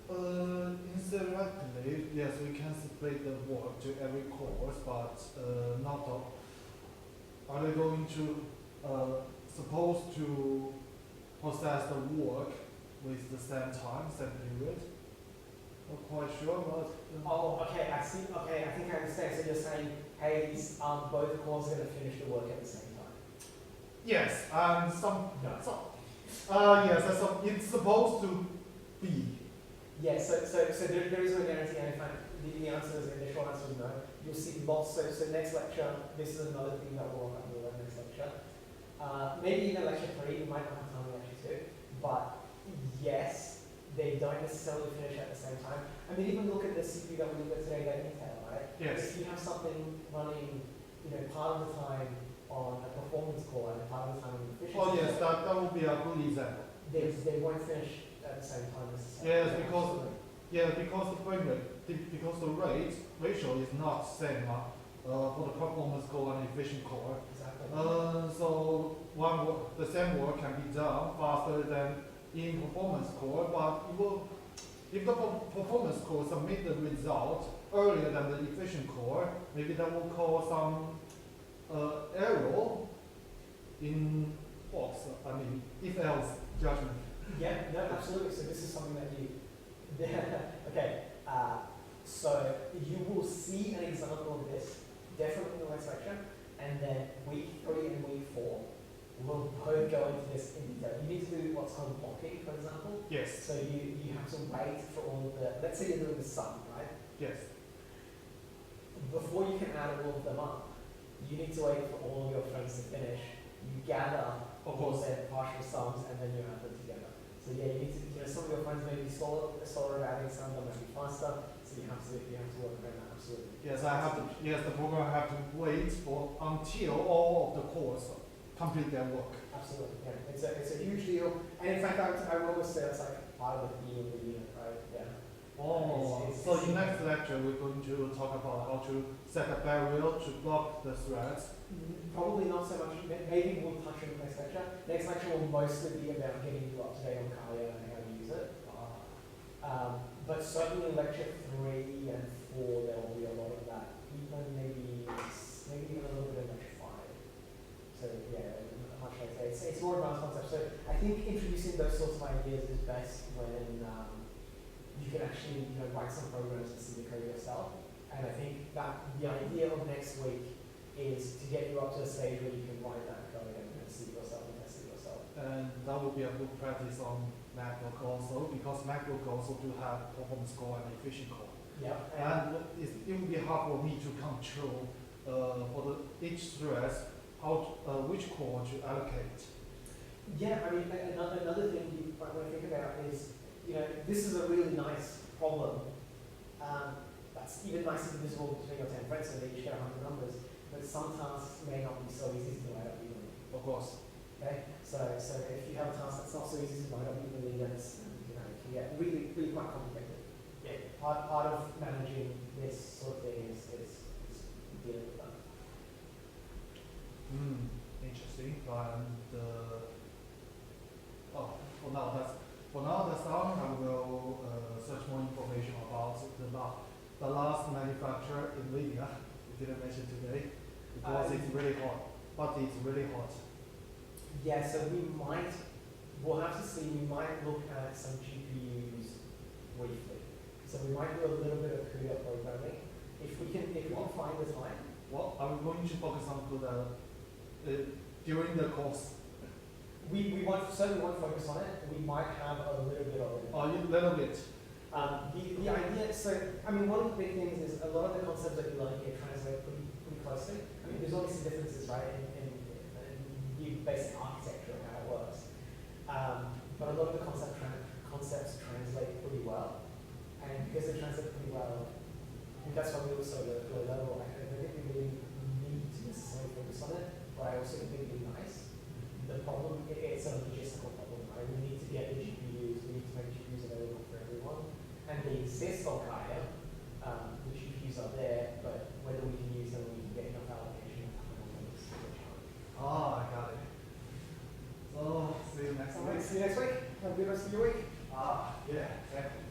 indirectly, yes, we can split the work to every course, but not all. Are they going to supposed to process the work with the same time, same period? Not quite sure, but Oh, okay, I see. Okay, I think I understand. So you're saying, hey, these both cores are going to finish the work at the same time. yes, and some No. yes, it's supposed to be. Yes. So there is no guarantee. And in fact, the answer is the short answer is no. You'll see lots. So next lecture, this is another thing that we'll uncover next lecture. Maybe even lecture 3, we might not have time in lecture 2. but yes, they don't necessarily finish at the same time. I mean, even look at the CPU that we looked at today, that Intel, right? Yes. If you have something running, part of the time on a performance core and part of the time on an efficiency Oh yes, core, that would be a good example. they won't finish at the same time necessarily. Yes, because the frame rate, because the rate ratio is not same for the performance core and efficient core. Exactly. So the same work can be done faster than in performance core, but if the performance core submit the result earlier than the efficient core, maybe that will cause some error in box. I mean, if else judgment. Yeah, no, absolutely. So this is something that you, okay. So you will see an example of this definitely in the next lecture, and then week 3 and week 4 will both go into this in detail. You need to do what's called blocking, for example. Yes. So you have to wait for all of the, let's say you're doing the sum, right? Yes. Before you can add all of them up, you need to wait for all of your friends to finish. You gather all their partial sums and then you add them together. So yeah, you need to, some of your friends may be slower at adding, some of them might be faster. So you have to work around that, absolutely. Yes, the program have to wait until all of the cores complete their work. Absolutely, yeah. It's a huge deal. And in fact, I would always say that's like part of the theme of the unit, right? Yeah. So in next lecture, we're going to talk about how to set a barrier to block the threads. Probably not so much. Maybe we'll touch on the next lecture. Next lecture will mostly be about getting you up to date on Kaya and how to use it. But certainly lecture 3 and 4, there will be a lot of that. Even maybe even a little bit in lecture 5. So yeah, much later. It's more advanced concepts. So I think introducing those sorts of ideas is best when you can actually write some programs and see the code yourself. And I think that the idea of next week is to get you up to a stage where you can write that code and see it yourself and test it yourself. And that would be a good practice on MacBook also, because MacBook also do have performance core and efficient core. Yeah. And it would be hard for me to control for each thread which core to allocate. Yeah, I mean, another thing you might want to think about is, this is a really nice problem. That's even nice and divisible between your 10 friends, so they each get 100 numbers. But some tasks may not be so easy to divide up evenly. Of course. Okay, so if you have a task that's not so easy to divide up evenly, then it's, it can get really, really quite complicated. Yeah. Part of managing this sort of thing is dealing with that. Interesting. And for now that's done. I will search more information about the last manufacturer in India. We didn't mention today because it's really hot. But it's really hot. Yeah, so we'll have to see, we might look at some GPUs briefly. So we might do a little bit of CUDA programming. If we can find the time. Well, are we going to focus on CUDA during the course? We certainly won't focus on it. We might have a little bit of it. A little bit. The idea, so, I mean, one of the big things is a lot of the concepts that you learn here translate pretty closely. I mean, there's obviously differences, right, in the basic architecture and how it works. But a lot of the concepts translate pretty well. And because they translate pretty well, I think that's why we also low level. I don't think we really need to necessarily focus on it, but I also think it'd be nice. The problem, it's a logistical problem, right? We need to get the GPUs, we need to make GPUs available for everyone. And they exist on Kaya, the GPUs are there, but whether we can use them, we can get enough allocation time on them is a challenge. I got it. So, see you next week. See you next week. Have a good rest of your week. Yeah, exactly.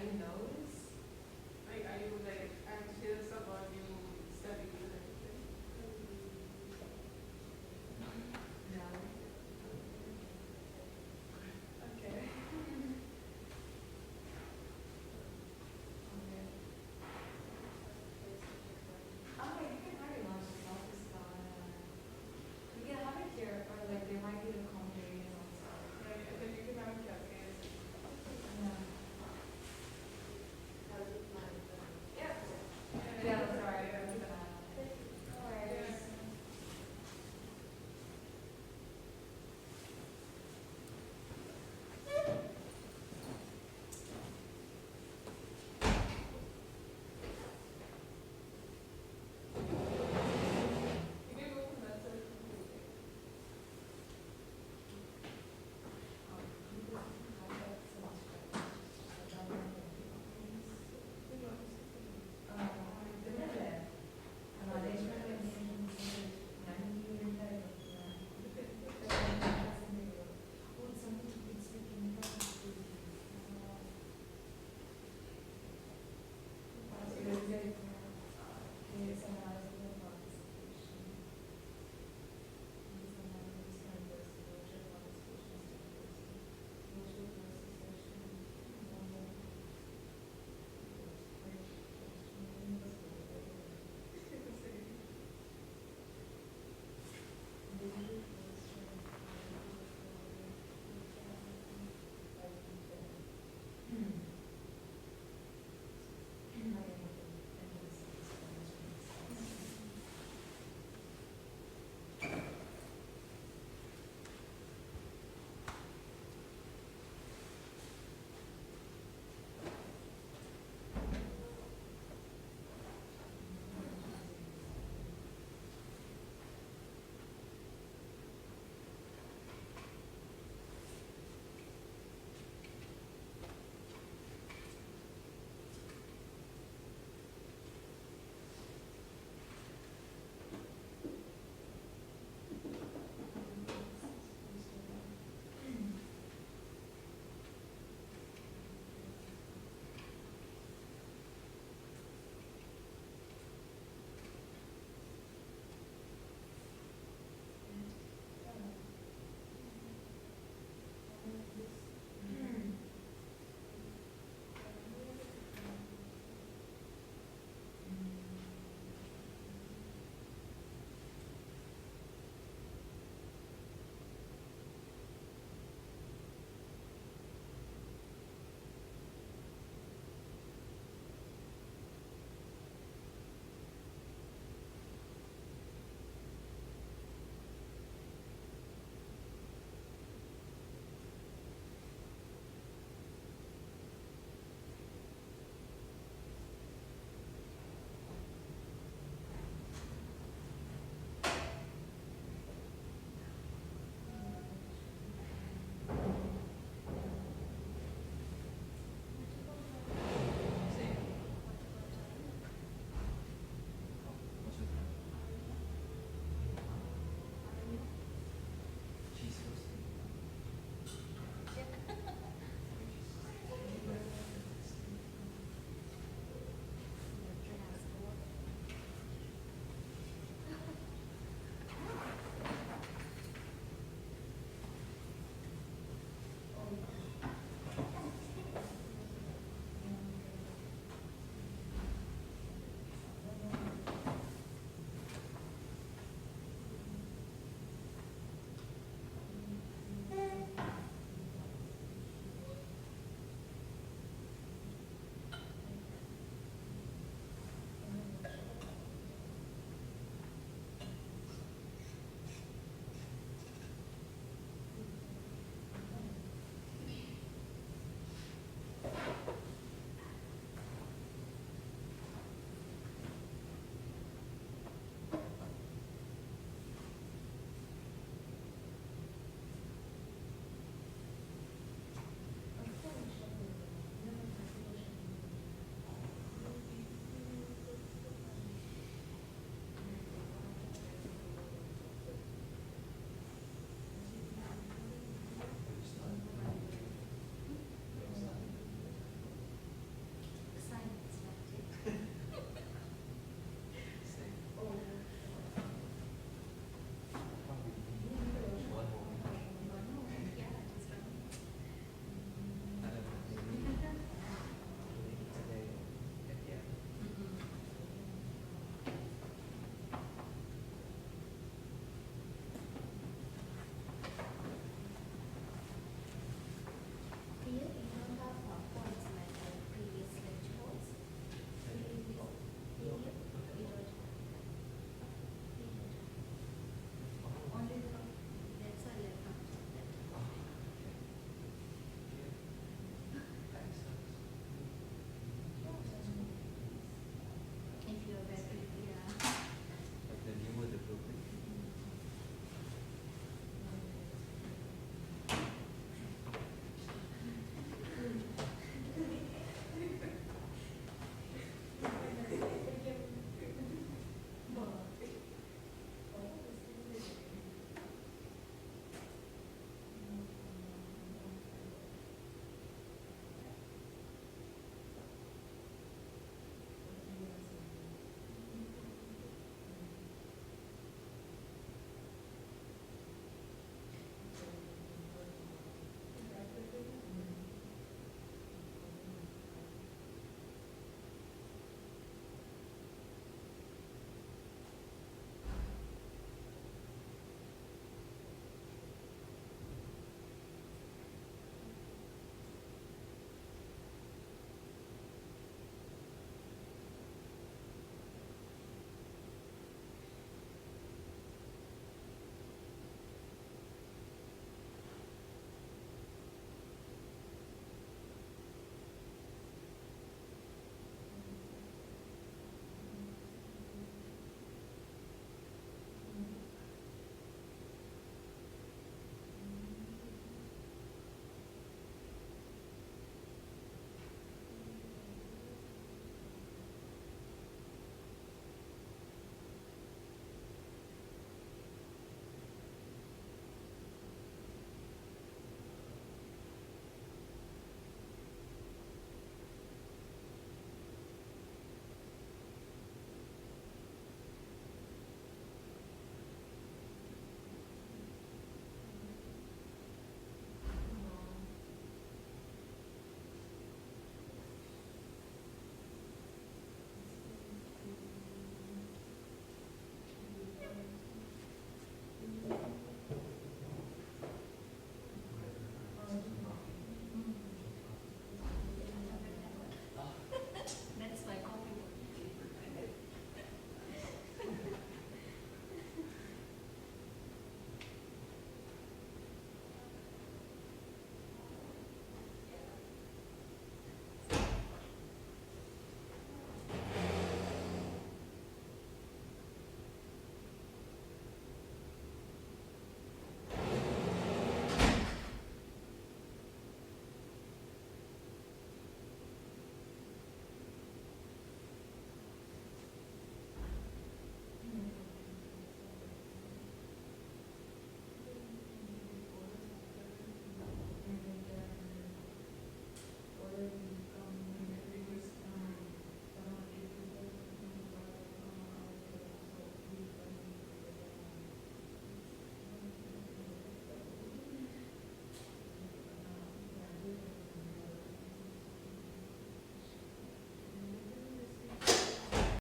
You know